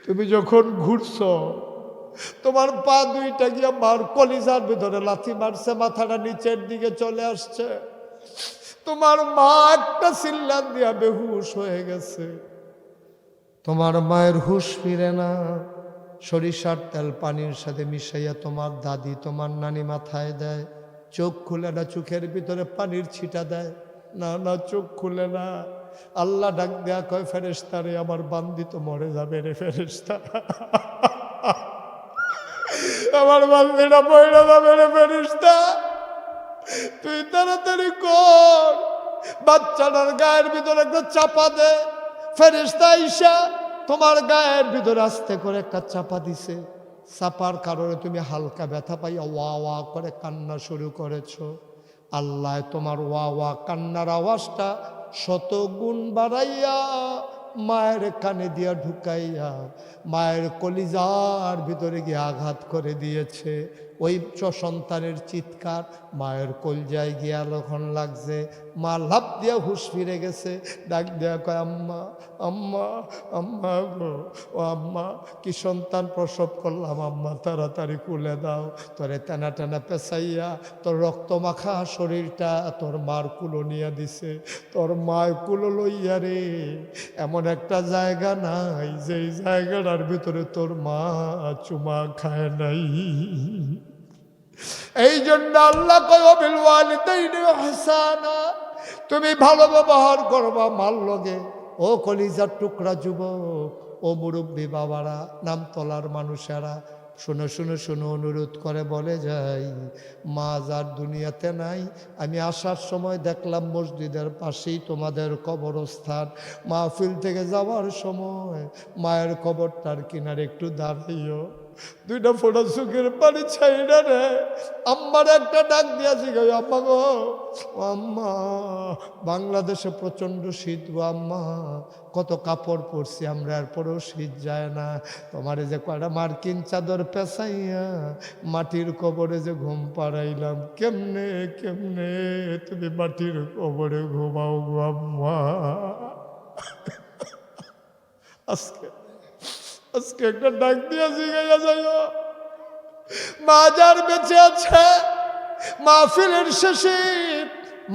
S1: তুমি যখন ঘুরছ, তোমার পা 2টা গিয়া মার কলিজার ভিতরে লাথি মারছে, মাথাটা নিচের দিকে চলে আসছে। তোমার মা একটা চিল্লান দিয়া বেহুশ হয়ে গেছে। তোমার মায়ের হুশ ফিরে না। সরিষার তেল পানির সাথে মিশাইয়া তোমার দাদি তোমার নানি মাথায় দেয়, চোখ খুলে না, চোখের ভিতরে পানির ছিটা দেয়, না না চোখ খুলে না। আল্লাহ ডাক দেয়া কয়, ফেরেশতা রে আমার বান্দি তো মরে যাবে রে ফেরেশতা, আমার বান্দিটা মরে যাবে রে ফেরেশতা, তুই তাড়াতাড়ি কর, বাচ্চাটার গায়ের ভিতরে একটা চাপা দে। ফেরেশতা আইসা তোমার গায়ের ভিতরে আস্তে করে একটা চাপা দিছে। চাপার কারণে তুমি হালকা ব্যথা পাইয়া ওয়া ওয়া করে কান্না শুরু করেছো। আল্লাহ তোমার ওয়া ওয়া কান্নার আওয়াজটা 100 গুণ বাড়াইয়া মায়ের কানে দিয়া ঢুকাইয়া মায়ের কলিজার ভিতরে গিয়ে আঘাত করে দিয়েছে। ওই সন্তানের চিৎকার মায়ের কলজায় গিয়া যখন লাগছে, মা লাফ দিয়া হুঁশ ফিরে গেছে, ডাক দেয়া কয়, আম্মা আম্মা আম্মা গো, ও আম্মা কি সন্তান প্রসব করলাম আম্মা, তাড়াতাড়ি কুলে দাও। তোরে টানা টানা পেঁচাইয়া তোর রক্ত মাখা শরীরটা তোর মার কুলো নিয়ে দিছে, তোর মায় কুলো লইয়া রে এমন একটা জায়গা নাই যেই জায়গাটার ভিতরে তোর মা চুমা খায় নাই। এই জন্য আল্লাহ কয়, বিল ওয়ালিদাইনি ইহসানা, তুমি ভালো ব্যবহার করবা মার লগে। ও কলিজার টুকরা যুবক, ও মুরব্বী বাবারা, নামতলার মানুষেরা, শুনো শুনো শুনো, অনুরোধ করে বলে যাই, মা যার দুনিয়াতে নাই, আমি আসার সময় দেখলাম মসজিদের পাশেই তোমাদের কবরস্থান। মাহফিল থেকে যাওয়ার সময় মায়ের কবরটার কিনারে একটু দাঁড়াইও, 2টা ফোঁটা চোখের পানি ছাইড়া রে আম্মার একটা ডাক দিয়েছি, আম্মা গো, ও আম্মা বাংলাদেশে প্রচণ্ড শীত গো আম্মা, কত কাপড় পরছি আমরা, এরপরেও শীত যায় না। তোমার যে কয়টা মার্কিন চাদর পেঁচাইয়া মাটির কবরে যে ঘুম পাড়াইলাম, কেমনে কেমনে তুমি মাটির কবরে ঘুমাও গো আম্মা। আজকে আজকে একটা ডাক দিয়েছি, গাইয়া যাইও, মা যার বেঁচে আছে মাহফিলের শেষে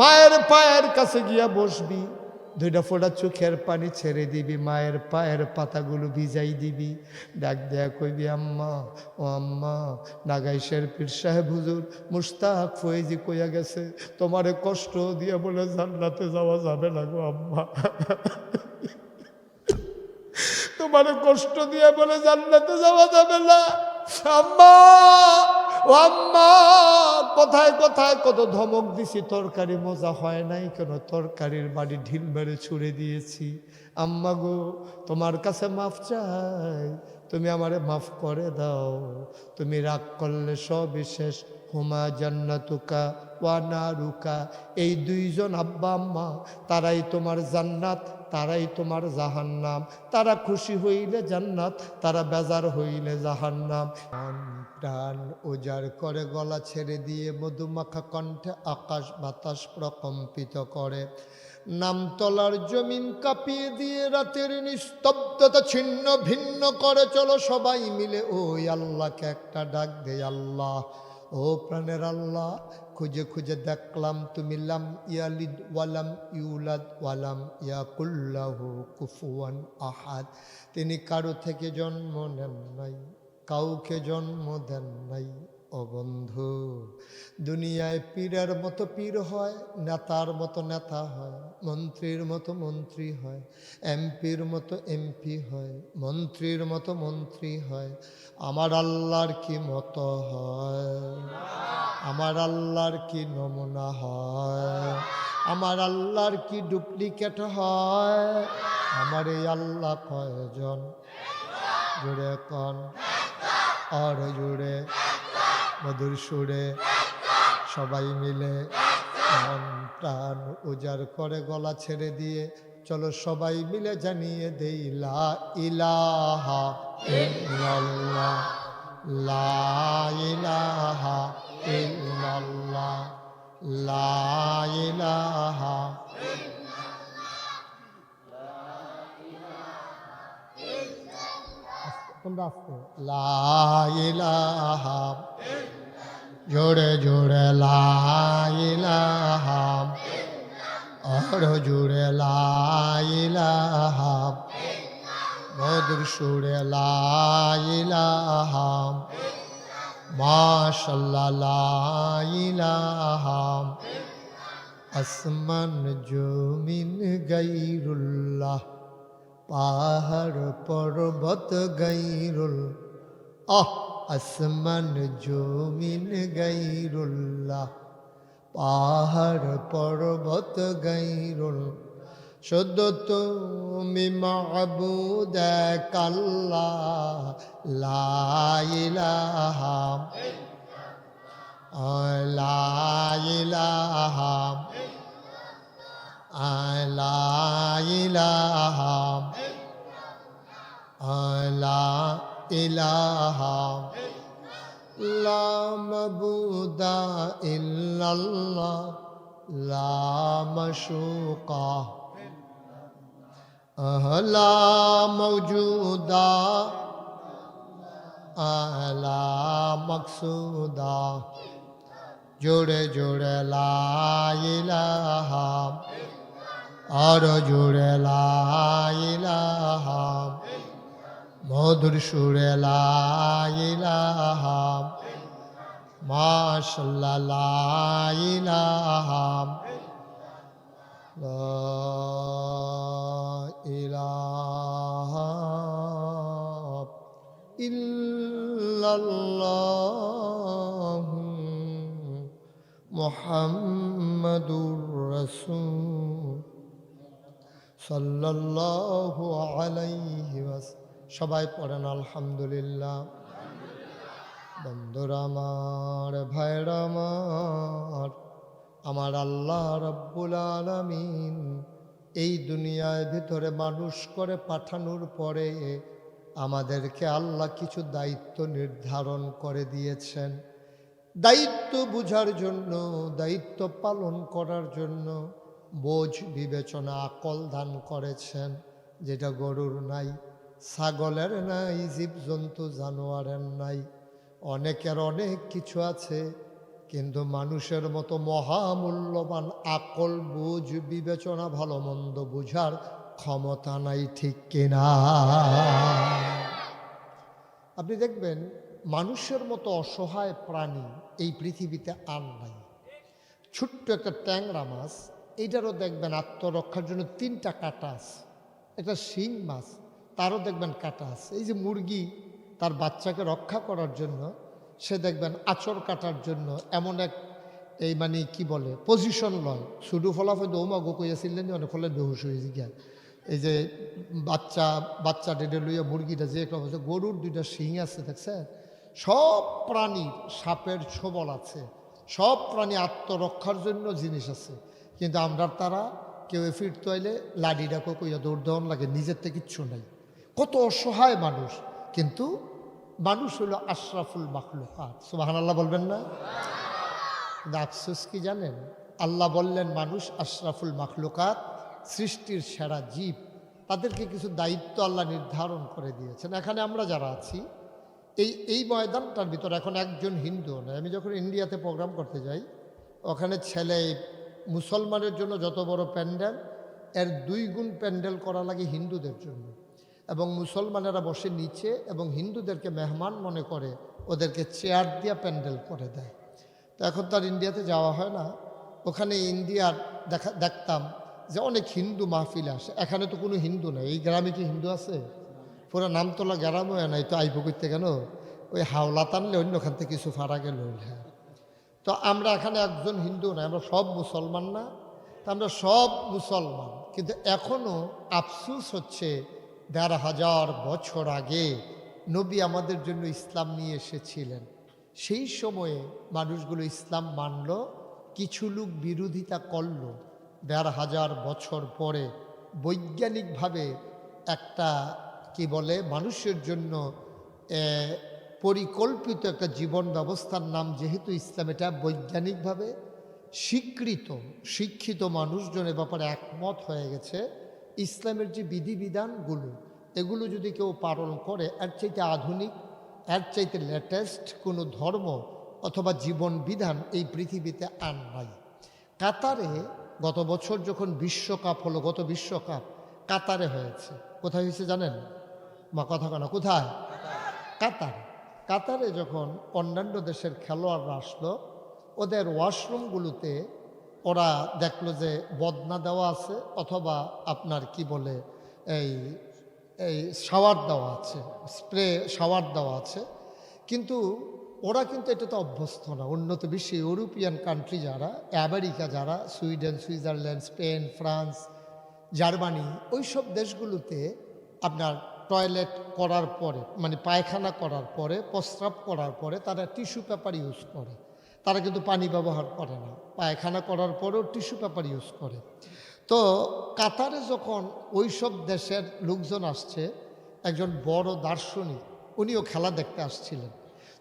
S1: মায়ের পায়ের কাছে গিয়া বসবি, দুইটা ফোঁটা চোখের পানি ছেড়ে দিবি, মায়ের পায়ের পাতাগুলো ভিজাই দিবি, ডাক দেয়া কইবি আম্মা, ও আম্মা, নাগাইশের পীর সাহেব হুজুর মুশতাক ফয়েজি কইয়া গেছে তোমারে কষ্ট দিয়ে বলে জান্নাতে যাওয়া যাবে না গো আম্মা, তোমারে কষ্ট দিয়ে বলে জান্নাতে যাওয়া যাবে না আম্মা, ও আম্মা, কোথায় কোথায় কত ধমক দিছি, তরকারি মজা হয় নাই কেন, তরকারির বাড়ি ঢিল মেরে ছুড়ে দিয়েছি, আম্মা গো তোমার কাছে মাফ চাই, তুমি আমারে মাফ করে দাও, তুমি রাগ করলে সবই শেষ, হুমা জান্নাতুকা ওয়া নারুকা, এই দুইজন আব্বা আম্মা তারাই তোমার জান্নাত, তারাই তোমার জাহান্নাম, তারা খুশি হইলে জান্নাত, তারা বেজার হইলে জাহান্নাম। প্রাণ উজাড় করে গলা ছেড়ে দিয়ে মধুমাখা কণ্ঠে আকাশ বাতাস প্রকম্পিত করে, নামতলার জমিন কাঁপিয়ে দিয়ে রাতের নিস্তব্ধতা ছিন্ন ভিন্ন করে, চলো সবাই মিলে ওই আল্লাহকে একটা ডাক দে, আল্লাহ, ও প্রাণের আল্লাহ, খুঁজে খুঁজে দেখলাম তুমি লাম ইয়ালিদ ওয়ালাম ইউলাদ ওয়ালাম ইয়াকুল্লাহু কুফুয়ান আহাদ, তিনি কারো থেকে জন্ম নেন নাই, কাউকে জন্ম দেন নাই। ও বন্ধু, দুনিয়ায় পীরের মতো পীর হয়, নেতার মতো নেতা হয়, মন্ত্রীর মতো মন্ত্রী হয়, এমপির মতো এমপি হয়, মন্ত্রীর মতো মন্ত্রী হয়, আমার আল্লাহর কি মতো হয়, আমার আল্লাহর কি নমুনা হয়, আমার আল্লাহর কি ডুপ্লিকেট হয়, আমার এই আল্লাহ কয়জন, জুড়ে কন আর জুড়ে মধুর সুরে সবাই মিলে মন প্রাণ উজাড় করে গলা ছেড়ে দিয়ে চলো সবাই মিলে জানিয়ে দেই লা ইলাহা ইল্লাল্লাহ, লা ইলাহা ইল্লাল্লাহ, লা ইলাহা, তোমরা আসতে, লা ইলাহা, জোরে জোরে লা ইলাহা, আর জোরে লা ইলাহা, মধুর সুরে লা ইলাহা, মাশাআল্লাহ লা ইলাহা, আসমান জমিন গায়রুল্লাহ, পাহাড় পর্বত গায়রুল, আসমান জমিন গায়রুল্লাহ, পাহাড় পর্বত গায়রুল, শুদ্ধ তুমি মাবুদ এক আল্লাহ, লা ইলাহা, লা ইলাহা, লা ইলাহা, লা ইলাহা, লা মাবুদা ইল্লাল্লাহ, লা মাশুকা, লা মওজুদা, লা মকসুদা, জোরে জোরে লা ইলাহা, আর জোরে লা ইলাহা, মধুর সুরে লা ইলাহা, মাশাআল্লাহ লা ইলাহা, লা ইলাহা ইল্লাল্লাহ মুহাম্মাদুর রাসূল সাল্লাল্লাহু আলাইহি ওয়াসাল্লাম। সবাই পড়েন আলহামদুলিল্লাহ। বন্ধুরা আমার, ভাইরা আমার, আমার আল্লাহ রাব্বুল আলামিন এই দুনিয়ার ভিতরে মানুষ করে পাঠানোর পরে আমাদেরকে আল্লাহ কিছু দায়িত্ব নির্ধারণ করে দিয়েছেন। দায়িত্ব বুঝার জন্য, দায়িত্ব পালন করার জন্য বোঝ বিবেচনা আকল দান করেছেন, যেটা গরুর নাই, ছাগলের নাই, জীবজন্তু জানোয়ারের নাই। অনেকের অনেক কিছু আছে, কিন্তু মানুষের মতো মহামূল্যবান আকল, বুঝ, বিবেচনা, ভালো মন্দ বুঝার ক্ষমতা নাই, ঠিক কিনা? আপনি দেখবেন মানুষের মতো অসহায় প্রাণী এই পৃথিবীতে আর নাই। ছোট্ট একটা ট্যাংরা মাছ, এইটারও দেখবেন আত্মরক্ষার জন্য 3টা কাঁটা আছে। একটা শিং মাছ, তারও দেখবেন কাঁটা আছে। এই যে মুরগি তার বাচ্চাকে রক্ষা করার জন্য সে দেখবেন আঁচড় কাটার জন্য এমন এক এই মানে কি বলে পজিশন লয়। শুধু ফলাফল ওমা গো কইয়াছিলেন অনেক ফলে বেহুশ হয়ে গিয়া এই যে বাচ্চা ডেডে লইয়া মুরগিটা যে একটা হচ্ছে, গরুর 2টা শিং আছে দেখছেন। সব প্রাণীর সাপের ছোবল আছে, সব প্রাণী আত্মরক্ষার জন্য জিনিস আছে। কিন্তু আমরা তারা কেউ ফিরতে হইলে লাডিটাকে কইয়া দৌড় দেওয়ান লাগে, নিজের থেকে কিচ্ছু নাই। কত অসহায় মানুষ, কিন্তু মানুষ হলো আশরাফুল মাখলুকাত। সুবহানাল্লাহ বলবেন না? কিন্তু আফসোস কি জানেন, আল্লাহ বললেন মানুষ আশরাফুল মাখলুকাত, সৃষ্টির সেরা জীব। তাদেরকে কিছু দায়িত্ব আল্লাহ নির্ধারণ করে দিয়েছেন। এখানে আমরা যারা আছি এই ময়দানটার ভিতর এখন একজন হিন্দু নয়। আমি যখন ইন্ডিয়াতে প্রোগ্রাম করতে যাই, ওখানে ছেলে মুসলমানের জন্য যত বড় প্যান্ডেল, এর 2 গুণ প্যান্ডেল করা লাগে হিন্দুদের জন্য। এবং মুসলমানেরা বসে নিচে এবং হিন্দুদেরকে মেহমান মনে করে ওদেরকে চেয়ার দিয়ে প্যান্ডেল করে দেয়। তো এখন তার ইন্ডিয়াতে যাওয়া হয় না। ওখানে ইন্ডিয়ার দেখতাম যে অনেক হিন্দু মাহফিল আসে। এখানে তো কোনো হিন্দু নাই। এই গ্রামে কি হিন্দু আছে? পুরো নামতলা গ্রাম হয় নাই তো আইব করতে কেন? ওই হাওলা টানলে অন্যখান থেকে কিছু ফাড়া গেল। হ্যাঁ, তো আমরা এখানে একজন হিন্দু না, আমরা সব মুসলমান না? তো আমরা সব মুসলমান, কিন্তু এখনও আফসোস হচ্ছে ১,৫০০ বছর আগে নবী আমাদের জন্য ইসলাম নিয়ে এসেছিলেন। সেই সময়ে মানুষগুলো ইসলাম মানল, কিছু লোক বিরোধিতা করল। ১,৫০০ বছর পরে বৈজ্ঞানিকভাবে একটা কি বলে মানুষের জন্য পরিকল্পিত একটা জীবন ব্যবস্থার নাম যেহেতু ইসলাম, এটা বৈজ্ঞানিকভাবে স্বীকৃত, শিক্ষিত মানুষজন এ ব্যাপারে একমত হয়ে গেছে। ইসলামের যে বিধিবিধানগুলো, এগুলো যদি কেউ পালন করে, এর চাইতে আধুনিক, এর চাইতে লেটেস্ট কোনো ধর্ম অথবা জীবন বিধান এই পৃথিবীতে আর নাই। কাতারে গত বছর যখন বিশ্বকাপ হলো, গত বিশ্বকাপ কাতারে হয়েছে। কোথায় হয়েছে জানেন? মা কথা কেন, কোথায়? কাতার। কাতারে যখন অন্যান্য দেশের খেলোয়াড়রা আসলো, ওদের ওয়াশরুমগুলোতে ওরা দেখলো যে বদনা দেওয়া আছে, অথবা আপনার কি বলে এই এই শাওয়ার দেওয়া আছে, স্প্রে শাওয়ার দেওয়া আছে। কিন্তু ওরা কিন্তু এটাতে অভ্যস্ত না। উন্নত বিশ্বে ইউরোপিয়ান কান্ট্রি যারা, আমেরিকা যারা, Sweden, Switzerland, Spain, France, Germany, ওই সব দেশগুলোতে আপনার টয়লেট করার পরে মানে পায়খানা করার পরে, প্রস্রাব করার পরে তারা টিস্যু পেপার ইউজ করে। তারা কিন্তু পানি ব্যবহার করে না। পায়খানা করার পরেও টিস্যু পেপার ইউজ করে। তো কাতারে যখন ওই সব দেশের লোকজন আসছে, একজন বড় দার্শনিক উনিও খেলা দেখতে আসছিলেন।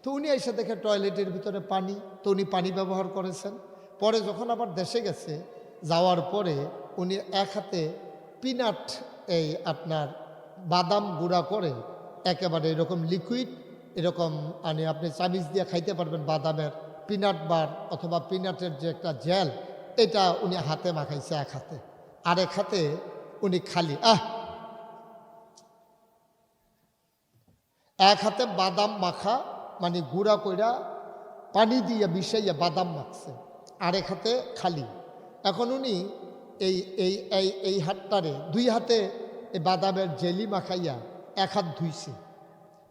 S1: তো উনি এসে দেখে টয়লেটের ভিতরে পানি, তো উনি পানি ব্যবহার করেছেন। পরে যখন আবার দেশে গেছে, যাওয়ার পরে উনি এক হাতে পিনাট, এই আপনার বাদাম গুঁড়া করে একেবারে এরকম লিকুইড, এরকম মানে আপনি চামিচ দিয়ে খাইতে পারবেন বাদামের পিনাট বার অথবা পিনাটের যে একটা জেল, এটা উনি হাতে মাখাইছে এক হাতে, আর এক হাতে উনি খালি এক হাতে বাদাম মাখা মানে গুঁড়া কইরা পানি দিয়ে মিশাইয়া বাদাম মাখছে, আরেক হাতে খালি। এখন উনি এই এই এই এই হাতটারে 2 হাতে এই বাদামের জেলি মাখাইয়া এক হাত ধুইছে,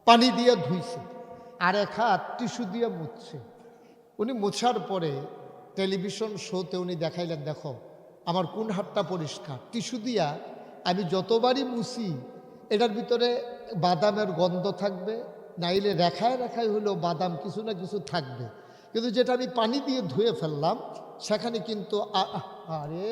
S1: পানি দিয়ে ধুইছে, আর এক হাত টিস্যু দিয়ে মুছছে। উনি মোছার পরে টেলিভিশন শোতে উনি দেখাইলেন, দেখো আমার কোন হাতটা পরিষ্কার। টিস্যু দিয়া আমি যতবারই মুছি এটার ভিতরে বাদামের গন্ধ থাকবে, নাইলে রেখায় রেখায় হলেও বাদাম কিছু না কিছু থাকবে, কিন্তু যেটা আমি পানি দিয়ে ধুয়ে ফেললাম সেখানে কিন্তু আরে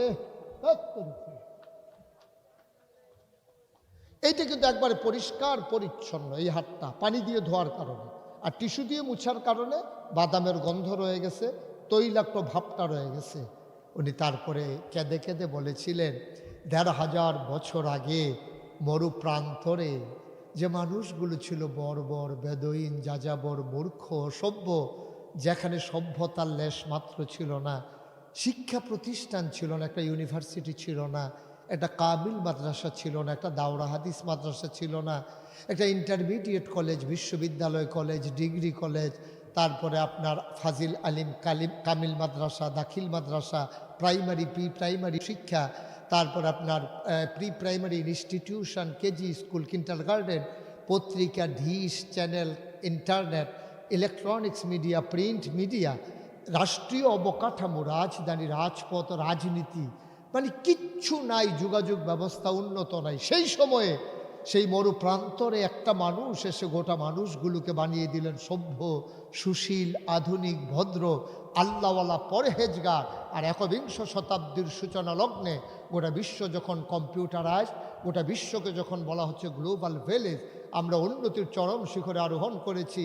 S1: এইটা কিন্তু একবারে পরিষ্কার পরিচ্ছন্ন, এই হাতটা পানি দিয়ে ধোয়ার কারণে। আর টিস্যু দিয়ে মুছার কারণে বাদামের গন্ধ রয়ে গেছে, তৈলাক্ত ভাবটা রয়ে গেছে। উনি তারপরে কেঁদে কেঁদে বলেছিলেন, ১,৫০০ বছর আগে মরু প্রান্তরে যে মানুষগুলো ছিল বর্বর, বেদইন, যাযাবর, মূর্খ, সভ্য, যেখানে সভ্যতার লেশ মাত্র ছিল না, শিক্ষা প্রতিষ্ঠান ছিল না, একটা ইউনিভার্সিটি ছিল না, একটা কামিল মাদ্রাসা ছিল না, একটা দাওরা হাদিস মাদ্রাসা ছিল না, একটা ইন্টারমিডিয়েট কলেজ, বিশ্ববিদ্যালয় কলেজ, ডিগ্রি কলেজ, তারপরে আপনার ফাজিল আলিম কামিল মাদ্রাসা, দাখিল মাদ্রাসা, প্রাইমারি প্রি প্রাইমারি শিক্ষা, তারপর আপনার pre primary institution, KG school, kindergarten, পত্রিকা, dish channel, internet, electronics media, print media, রাষ্ট্রীয় অবকাঠামো, রাজধানী, রাজপথ, রাজনীতি, মানে কিচ্ছু নাই, যোগাযোগ ব্যবস্থা উন্নত নাই। সেই সময়ে সেই মরুপ্রান্তরে একটা মানুষ এসে গোটা মানুষগুলোকে বানিয়ে দিলেন সভ্য, সুশীল, আধুনিক, ভদ্র, আল্লাহওয়ালা, পরহেজগার। আর একবিংশ শতাব্দীর সূচনা লগ্নে গোটা বিশ্ব যখন কম্পিউটারাইজ, গোটা বিশ্বকে যখন বলা হচ্ছে গ্লোবাল ভিলেজ, আমরা উন্নতির চরম শিখরে আরোহণ করেছি।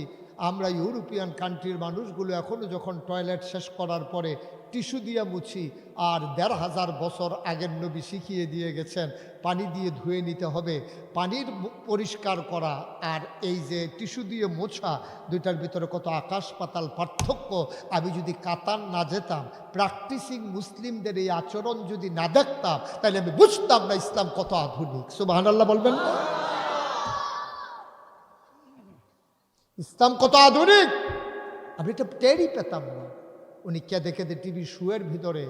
S1: আমরা ইউরোপিয়ান কান্ট্রির মানুষগুলো এখনও যখন টয়লেট শেষ করার পরে টিস্যু দিয়ে মুছি, আর ১৫০০ বছর আগের নবী শিখিয়ে দিয়ে গেছেন পানি দিয়ে ধুয়ে নিতে হবে। পানির পরিষ্কার করা আর এই যে টিস্যু দিয়ে মোছা, দুইটার ভিতরে কত আকাশ পাতাল পার্থক্য। আমি যদি কাতার না যেতাম, প্র্যাকটিসিং মুসলিমদের এই আচরণ যদি না দেখতাম, তাহলে আমি বুঝতাম না ইসলাম কত আধুনিক। সুবহানাল্লাহ বলবেন। ইসলাম কত আধুনিক আমি এটা টেরই পেতাম না। উনি কেঁদে কেঁদে টিভি শুয়ের ভিতরে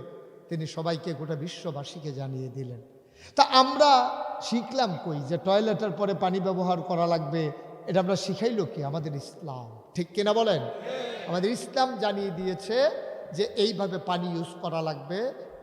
S1: তিনি সবাইকে, গোটা বিশ্ববাসীকে জানিয়ে দিলেন। তা আমরা শিখলাম কই যে টয়লেটের পরে পানি ব্যবহার করা লাগবে? এটা আমরা শিখাইল কি? আমাদের ইসলাম, ঠিক কিনা বলেন? আমাদের ইসলাম জানিয়ে দিয়েছে যে এইভাবে পানি ইউজ করা লাগবে,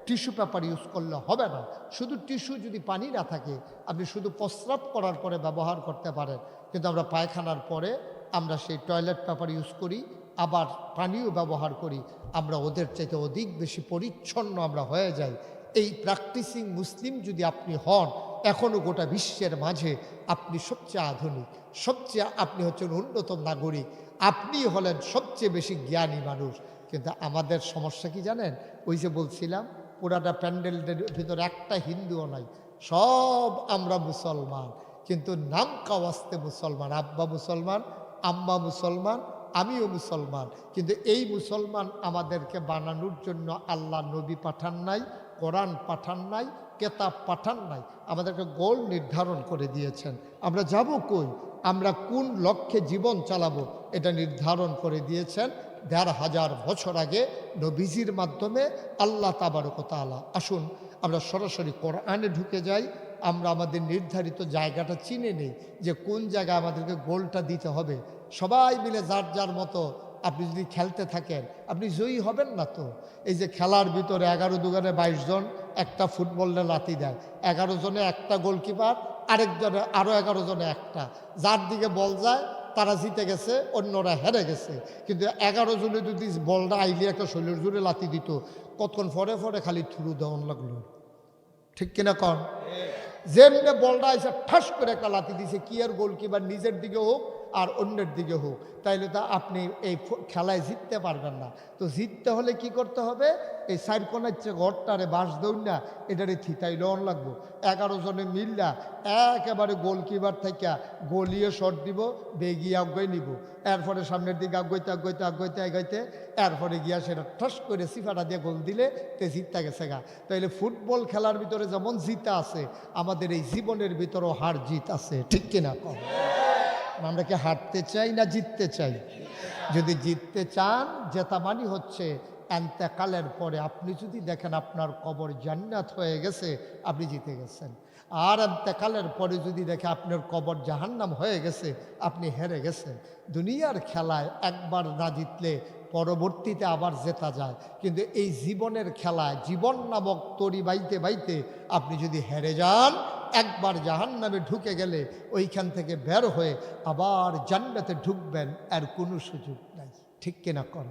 S1: টিস্যু পেপার ইউজ করলে হবে না। শুধু টিস্যু যদি পানি না থাকে, আপনি শুধু প্রস্রাব করার পরে ব্যবহার করতে পারেন, কিন্তু আমরা পায়খানার পরে আমরা সেই টয়লেট পেপার ইউজ করি, আবার পানিও ব্যবহার করি। আমরা ওদের চাইতে অধিক বেশি পরিচ্ছন্ন আমরা হয়ে যাই। এই প্র্যাকটিসিং মুসলিম যদি আপনি হন, এখনও গোটা বিশ্বের মাঝে আপনি সবচেয়ে আধুনিক, সবচেয়ে আপনি হচ্ছেন উন্নত নাগরিক, আপনি হলেন সবচেয়ে বেশি জ্ঞানী মানুষ। কিন্তু আমাদের সমস্যা কি জানেন? ওই যে বলছিলাম, পুরাটা প্যান্ডেলের ভিতরে একটা হিন্দুও নাই, সব আমরা মুসলমান, কিন্তু নাম কাওয়াস্তে মুসলমান। আব্বা মুসলমান, আম্মা মুসলমান, আমিও মুসলমান, কিন্তু এই মুসলমান আমাদেরকে বানানোর জন্য আল্লাহ নবী পাঠান নাই, কোরআন পাঠান নাই, কেতাব পাঠান নাই। আমাদেরকে গোল নির্ধারণ করে দিয়েছেন। আমরা যাব কই, আমরা কোন লক্ষ্যে জীবন চালাবো, এটা নির্ধারণ করে দিয়েছেন ১৫০০ বছর আগে নবীজির মাধ্যমে আল্লাহ তাবারক ওয়া তাআলা। আসুন আমরা সরাসরি কোরআনে ঢুকে যাই। আমরা আমাদের নির্ধারিত জায়গাটা চিনে নেই যে কোন জায়গায় আমাদেরকে গোলটা দিতে হবে। সবাই মিলে যার যার মতো আপনি যদি খেলতে থাকেন, আপনি জয়ী হবেন না তো। এই যে খেলার ভিতরে ১১ দুগানে ২২ জন একটা ফুটবলে লাথি দেয়, ১১ জনে একটা গোলকিপার, আরেকজনে আরও ১১ জনে একটা, যার দিকে বল যায় তারা জিতে গেছে, অন্যরা হেরে গেছে। কিন্তু ১১ জনে যদি বলটা আইলে একটা শরীর জুড়ে লাথি দিত, কতক্ষণ পরে পরে খালি থুরু দেওয়ান লাগলো, ঠিক কিনা কন? যেমনি বলটা এসে ঠাস করে একটা লাথি দিছে, কি আর গোলকিপার নিজের দিকে হোক আর অন্যের দিকে হোক, তাইলে তা আপনি এই খেলায় জিততে পারবেন না। তো জিততে হলে কি করতে হবে? এই সাইড কোনার চেয়ে ঘরটারে বাঁশ দৌড় না, এটারে থিতাই লন লাগবো। ১১ জনে মিললা একেবারে গোলকিপার থেকে গলিয়ে শট দিব, বেগিয়ে আগুয়ে নিব, এরপরে সামনের দিকে আগুইতে আগুইতে আগুইতে আগাইতে এরপরে গিয়া সেটা ঠাস করে সিফাটা দিয়ে গোল দিলে তে জিততে গেছে গা। তাইলে ফুটবল খেলার ভিতরে যেমন জিতা আছে, আমাদের এই জীবনের ভিতরেও হার জিত আছে, ঠিক কিনা কম? আমরা কি হারতে চাই না জিততে চাই? যদি জিততে চান, জেতা মানে হচ্ছে এন্তেকালের পরে আপনি যদি দেখেন আপনার কবর জান্নাত হয়ে গেছে, আপনি জিতে গেছেন। আর এন্তেকালের পরে যদি দেখে আপনার কবর জাহান্নাম হয়ে গেছে, আপনি হেরে গেছেন। দুনিয়ার খেলায় একবার না জিতলে পরবর্তীতে আবার জেতা যায়, কিন্তু এই জীবনের খেলায় জীবন নামক তরি বাইতে বাইতে আপনি যদি হেরে যান, একবার জাহান্নামে ঢুকে গেলে ওইখান থেকে বের হয়ে আবার জান্নাতে ঢুকবেন, আর কোনো সুযোগ নাই, ঠিক কিনা কর?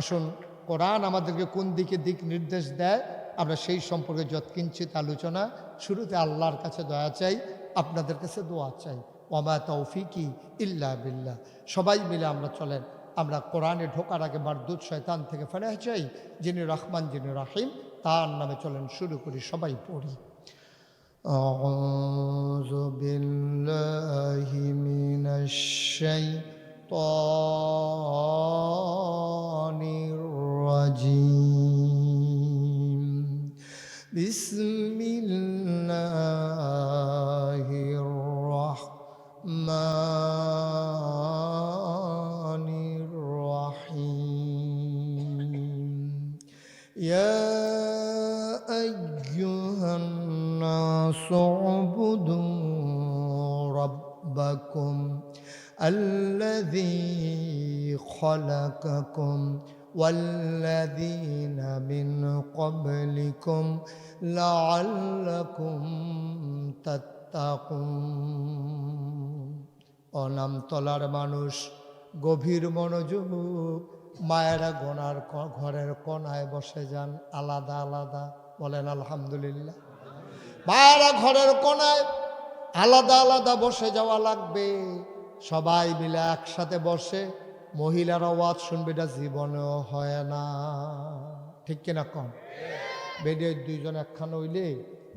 S1: আসুন কোরআন আমাদেরকে কোন দিকে দিক নির্দেশ দেয়, আমরা সেই সম্পর্কে যৎকিঞ্চিত আলোচনা। শুরুতে আল্লাহর কাছে দয়া চাই, আপনাদের কাছে দোয়া চাই। ওমা তৌফিকি ইল্লা বিল্লাহ। সবাই মিলে আমরা চলেন, আমরা কোরআনে ঢোকার আগে মারদুদ শয়তান থেকে ফেরাহ চাই। যিনি রহমান, যিনি রাহিম, তার নামে চলেন, শুরু করি, সবাই পড়ি। أعوذ بالله من الشيطان الرحمن الرحيم يا أيها الناس اعبدوا ربكم الذي خلقكم والذين من قبلكم لعلكم تتقون অনামতলার মানুষ গভীর মনোযোগ মায়েরা গোনার ঘরের কোনায় বসে যান আলাদা আলাদা বলেন আলহামদুলিল্লাহ মায়েরা ঘরের কোনায় আলাদা আলাদা বসে যাওয়া লাগবে সবাই মিলে একসাথে বসে মহিলার আওয়াজ শুনবে এটা জীবনেও হয় না ঠিক কিনা কম বেডে দুইজন একখান হইলে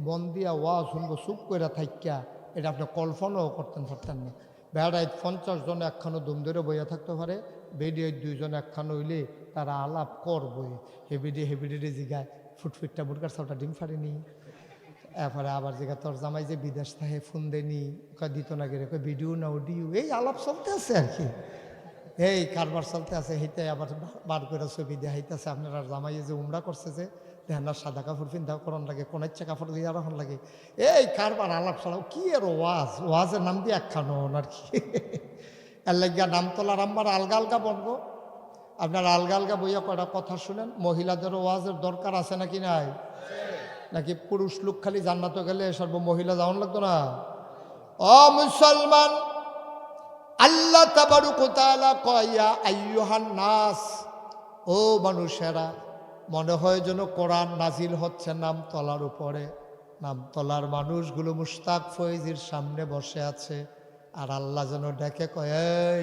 S1: মন দিয়া ওয়াজ শুনবো চুপ করে থাইকা এটা আপনি কল্পনাও করতেন পারতেন না বেড়ায় 50 জন একখানো দুম ধরে বইয়া থাকতে পারে বেডে দুইজন একখান হইলে তারা আলাপ করবই হেবিডে জিগায় ফুটফুটটা বুটকার সাউটা ডিম ফাড়েনি এরপরে আবার জিগা তোর জামাই যে বিদেশ থাকে ফোন দেনি দিত না গেলে ভিডিও না অডিও এই আলাপ চলতে আছে আর কি এই কারবার চলতে আছে সেইতে আবার বার করে ছবি দেওয়া হইতেছে আপনারা জামাই যে উমরা করছে যে দেহার সাদা কাপড় পিন্ধাও করন লাগে কোনাচ্চা কাপড় দিয়ে রাখন লাগে এই কারবার আলাপ চালাও কি আর ওয়াজের নাম দিয়ে একখানো আর কি এর লাগিয়া নামতলার আমার আলগা আলগা বলবো আপনারা আলগা আলগা বইয়া কয়টা কথা শুনেন মহিলাদের ওয়াজের দরকার আছে নাকি নাই নাকি পুরুষ লোক খালি জান্নাতে গেলে সর্ব মহিলা যাওয়ান লাগতো না ও মুসলমান আল্লাহ তাবারক ওয়া তাআলা কয়া আইয়ুহান নাস ও মানুষেরা মনে হয় যেন কোরআন নাজিল হচ্ছে নামতলার উপরে নামতলার মানুষগুলো মুশতাক ফয়েজির সামনে বসে আছে আর আল্লাহ যেন ডেকে কয়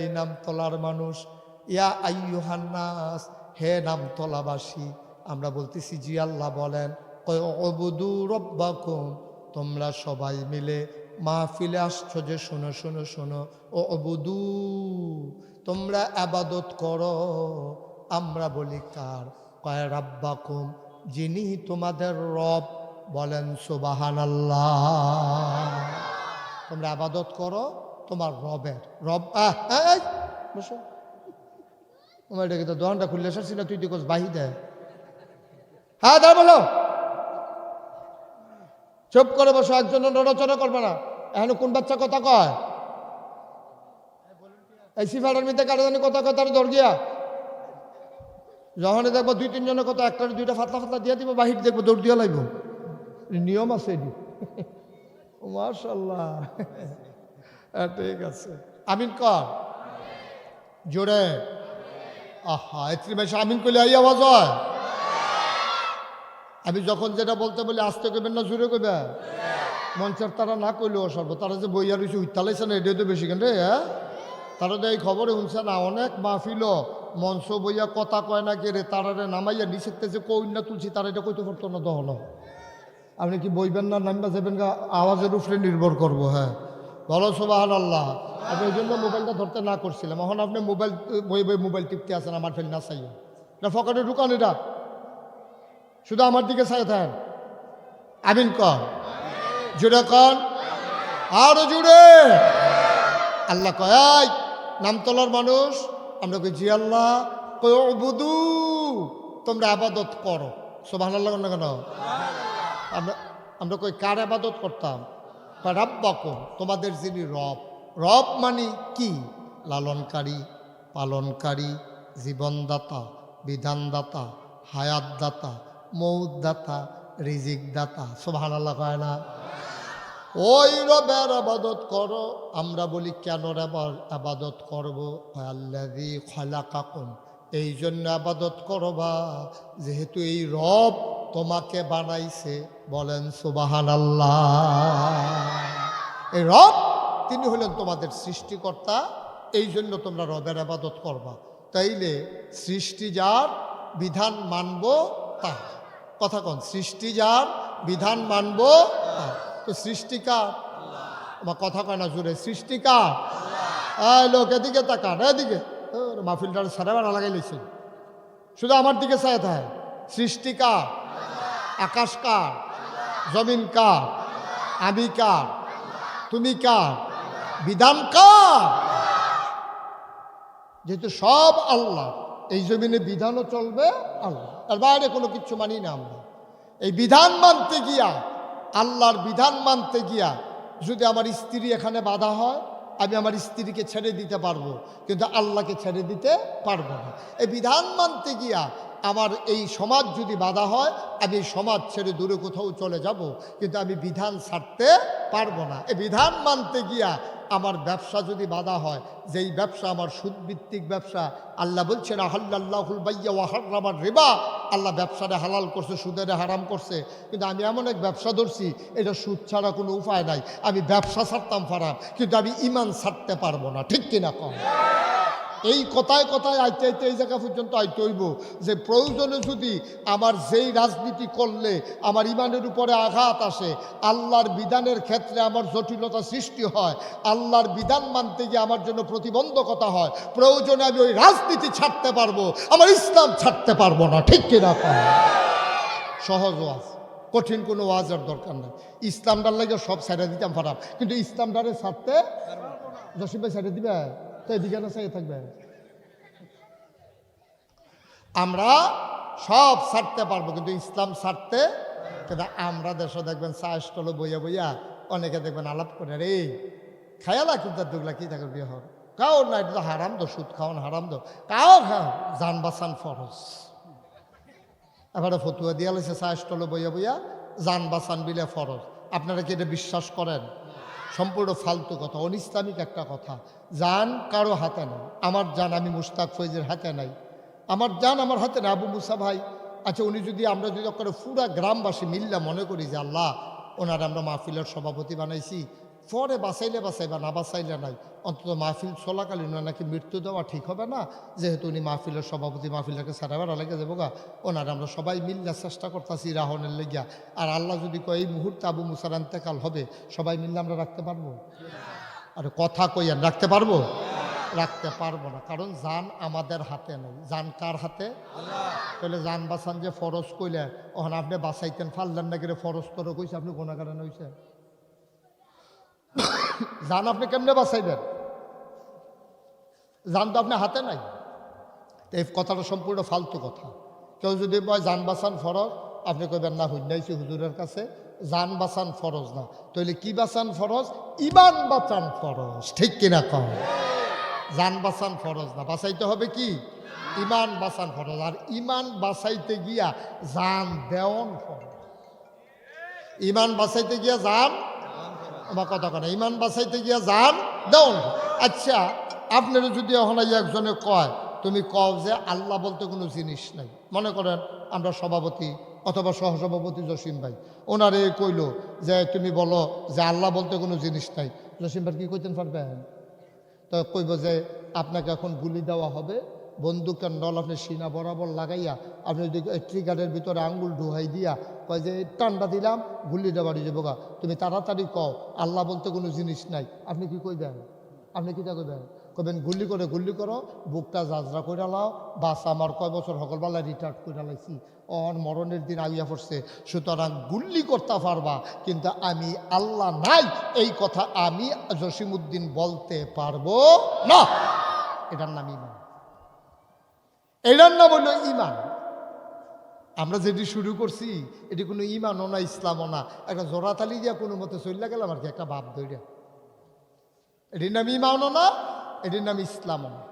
S1: এই নামতলার মানুষ ইয়া আইয়ুহান নাস হে নামতলাবাসী আমরা বলতেছি জি আল্লাহ বলেন কয় উবুদু রাব্বাকুম তোমরা সবাই মিলে মাহফিলে আসছো যে শোনো শোনো শোনো ও উবুদু তোমরা ইবাদত করো আমরা বলি কার কয় রাব্বাকুম যিনি তোমাদের রব বলেন সুবহানাল্লাহ তোমরা ইবাদত করো তোমার রবের রব বসো তোমার এটাকে তো দোকানটা খুললে এসেছি না তুই দেখোস বাহি দেয় হ্যাঁ দা বলো চুপ করে বসো একজন নড়াচড়া করবে না এখন কোন বাচ্চা কথা কয় এই সিফারের মধ্যে কারো জানি কথা কথার দর গিয়া যখনই দেখবো 2-3 জনের কথা একটা 2টা ফাতলা ফাতলা দিয়ে দিব বাহির দেখবো দৌড় দিয়া লাগবো নিয়ম আছে এটি মাশাআল্লাহ ঠিক আছে আমিন কর জোরে আহা এত্রি বেশি আমিন করলে এই আওয়াজ হয় আমি যখন যেটা বলতে বলি আস্তে করবেন না জোরে করবেন মঞ্চের তারা না করলেও সর্ব তারা যে বইয়া রয়েছে উত্তালাইছে না এটাই তো বেশি কেন রে হ্যাঁ তারা তো এই খবরে শুনছে না অনেক মাহফিল মঞ্চ বইয়া কথা কয় না কে রে তারারে নামাইয়া নিষেধতে যে কইনা তুলছি তারা এটা কইতে পারতো না দহন আপনি কি বইবেন না নামবা যাবেন গা আওয়াজের উপরে নির্ভর করবো হ্যাঁ বলো সুবহানাল্লাহ আমি ওই জন্য মোবাইলটা ধরতে না করছিলাম এখন আপনি মোবাইল টিপতে আছেন আমার ফেল না চাইও এটা ফকাটে ঢুকান এটা শুধু আমার দিকে চাই থাকেন আমিন কর জুড়ে কন আরো জুড়ে আল্লাহ কয় নামতলার মানুষ আমরা কই জি আল্লাহ কই উবুদু তোমরা ইবাদত করো সুবহানাল্লাহ না কেন আমরা কই কার ইবাদত করতাম রাব্বাকুম তোমাদের যিনি রব রব মানে কি লালনকারী পালনকারী জীবনদাতা বিধানদাতা হায়াতদাতা মৌতদাতা রিজিকদাতা সুবহানাল্লাহ কয় না ওই রবের আবাদত করো আমরা বলি কেন আবাদত করবো আল্লাযী খালাকাকুম এই জন্য আবাদত করবা যেহেতু এই রব তোমাকে বানাইছে বলেন সুবহানাল্লাহ এই রব তিনি হলেন তোমাদের সৃষ্টিকর্তা এই জন্য তোমরা রবের আবাদত করবা তাইলে সৃষ্টি যার বিধান মানব তা কথা কন সৃষ্টি যার বিধান মানব তা তো সৃষ্টিকার আমার কথা কয় না জোরে সৃষ্টিকার লোক এদিকে তাকান এদিকে মাহফিলটার সারা বেড়া লাগাই লইছে শুধু আমার দিকে চাই থাকে সৃষ্টিকার আকাশ কার জমিন কার আমি কার তুমি কার বিধান কার? যেহেতু সব আল্লাহ, এই জমিনে বিধানও চলবে আল্লাহ, তার বাইরে কোনো কিছু মানি না আমরা। এই বিধান মানতে গিয়া, আল্লাহর বিধান মানতে গিয়া যদি আমার স্ত্রী এখানে বাধা হয়, আমি আমার স্ত্রীকে ছেড়ে দিতে পারবো, কিন্তু আল্লাহকে ছেড়ে দিতে পারবো না। এই বিধান মানতে গিয়া আমার এই সমাজ যদি বাধা হয়, আমি এই সমাজ ছেড়ে দূরে কোথাও চলে যাব, কিন্তু আমি বিধান ছাড়তে পারবো না। এই বিধান মানতে গিয়া আমার ব্যবসা যদি বাধা হয়, যেই ব্যবসা আমার সুদভিত্তিক ব্যবসা, আল্লাহ বলছেন আহাল্লাল্লাহুল বাইয়া ওয়া হাররামার রিবা, আল্লাহ ব্যবসাটা হালাল করছে, সুদের হারাম করছে, কিন্তু আমি এমন এক ব্যবসা ধরছি, এটা সুদ ছাড়া কোনো উপায় নাই। আমি ব্যবসা ছাড়তাম পারাম, কিন্তু আমি ইমান ছাড়তে পারবো না। ঠিক কিনা কম? এই কথায় কথায় আইতে আইতে এই জায়গা পর্যন্ত আইতে হইব যে প্রয়োজনে যদি আমার যেই রাজনীতি করলে আমার ইমানের উপরে আঘাত আসে, আল্লাহর বিধানের ক্ষেত্রে আমার জটিলতা সৃষ্টি হয়, আল্লাহর বিধান মানতে গিয়ে আমার জন্য প্রতিবন্ধকতা হয়, প্রয়োজনে আমি ওই রাজনীতি ছাড়তে পারবো, আমার ইসলাম ছাড়তে পারবো না। ঠিক কিনা? সহজ ওয়াজ, কঠিন কোনো ওয়াজের দরকার নেই। ইসলামটার লাগে সব ছেড়ে দিতাম পারাম, কিন্তু ইসলামটারে ছাড়তে জসিম ভাই ছেড়ে দিবে তো এদিকে না চাই থাকবে। আমরা সব ছাড়তে পারবো, কিন্তু ইসলাম ছাড়তে, কিন্তু আমরা দেশে দেখবেন চা স্টলে বইয়া বইয়া অনেকে দেখবেন আলাপ করে, রে খায়ালা কিন্তু দুগলা কি থাকে বিয়ে হবে, কাও না এটা তো হারাম দো, সুদ খাওয়ান হারাম দো, কাও খাও, জান বাঁচান ফরজ। এবারে ফতুয়া দিয়া লেছে চা স্টলে বইয়া বইয়া জান বাঁচান বিলে ফরজ। আপনারা কি এটা বিশ্বাস করেন? সম্পূর্ণ ফালতু কথা, অনিসলামিক একটা কথা। জান কারো হাতে নাই, আমার জান আমি মুশতাক ফৈজের হাতে নাই, আমার জান আমার হাতে নাই। আবু মুসা ভাই, আচ্ছা উনি যদি, আমরা যদি করে পুরা গ্রামবাসী মিল্লা মনে করি যে আল্লাহ ওনার আমরা মাহফিলের সভাপতি বানাইছি, পরে বাঁচাইলে বাঁচাইবা, না বাঁচাইলে নাই, অন্তত মাহফিল চলাকালীন নাকি মৃত্যু দেওয়া ঠিক হবে না, যেহেতু উনি মাহফিলের সভাপতি, মাহফিলকে সারাবার লেগে যাবো গা, ওনার আমরা সবাই মিল্লা চেষ্টা করতেছি রাহনের লেগিয়া। আর আল্লাহ যদি কয় এই মুহূর্তে আবু মুসার ইন্তেকাল হবে, সবাই মিললে আমরা রাখতে পারবো? আর কথা কইয়ান, রাখতে পারবো? রাখতে পারবো না, কারণ জান আমাদের হাতে নেই। জান কার হাতে? তাহলে জান বাঁচান যে ফরজ কইলে, ওখানে আপনি বাঁচাইতেন ফাললেন না করে ফরজ করে কইছে, আপনি গুনাহগার হইছে। জান আপনি কেমনে বাঁচাইবেন? জান তো আপনার হাতে নাই। এই কথাটা সম্পূর্ণ ফালতু কথা। কেউ যদি বয় জান বাঁচান ফরজ, আপনি কইবেন না হইনাইছি হুজুরের কাছে, জান বাঁচান ফরজ না, তাহলে কি বাঁচান ফরজ? ইমান বাঁচান ফরজ। ঠিক কিনা কম? জান বাঁচান ফরজ না, বাঁচাইতে হবে কি? ইমান বাঁচান ফরজ। আর ইমান বাঁচাইতে গিয়া জান দেওয়ান ফরজ। ইমান বাঁচাইতে গিয়া জান, আমার কথা কেন, ইমান বাঁচাইতে গিয়া জান দেওয়ান। আচ্ছা আপনারা যদি এখন একজনে কয়, তুমি কও যে আল্লাহ বলতে কোনো জিনিস নাই, মনে করেন আমরা সভাপতি অথবা সহসভাপতি জসিম ভাই, ওনারে কইল যে তুমি বলো যে আল্লাহ বলতে কোনো জিনিস নাই, জসিম ভাই কি কইতেন পারবেন? তো কইব যে আপনাকে এখন গুলি দেওয়া হবে, বন্দুকের নল আপনি সিনা বরাবর লাগাইয়া আপনি যদি ট্রিগারের ভিতরে আঙ্গুল ঢুহাই দিয়া কয় যে টান্ডা দিলাম, গুলি দেওয়া দিয়ে যাবো গা, তুমি তাড়াতাড়ি কও আল্লাহ বলতে কোনো জিনিস নাই, আপনি কি কইবেন? আপনি কিটা কইবেন? কবেন গুলি করো, বুকটা জাজরা কইরা লাও, বাস আমার কয় বছর সকলবেলা রিটায়ার্ড কইরা লাইছি, ওর মরণের দিন আইয়া পড়ছে, সুতরাং গুল্লি করতে পারবা, কিন্তু আমি আল্লাহ নাই এই কথা আমি জসিমউদ্দিন বলতে পারবো না। এটার নাম ইমান, এটার নাম হলো ইমান। আমরা যেটি শুরু করছি এটি কোনো ইমানও না, ইসলামও না, একটা জোড়াতালি দিয়া কোনো মতে চলিয়া গেলাম আর কি, একটা বাপ ধরিয়া। এটির নাম ইমানও না, এটির নাম ইসলামও না।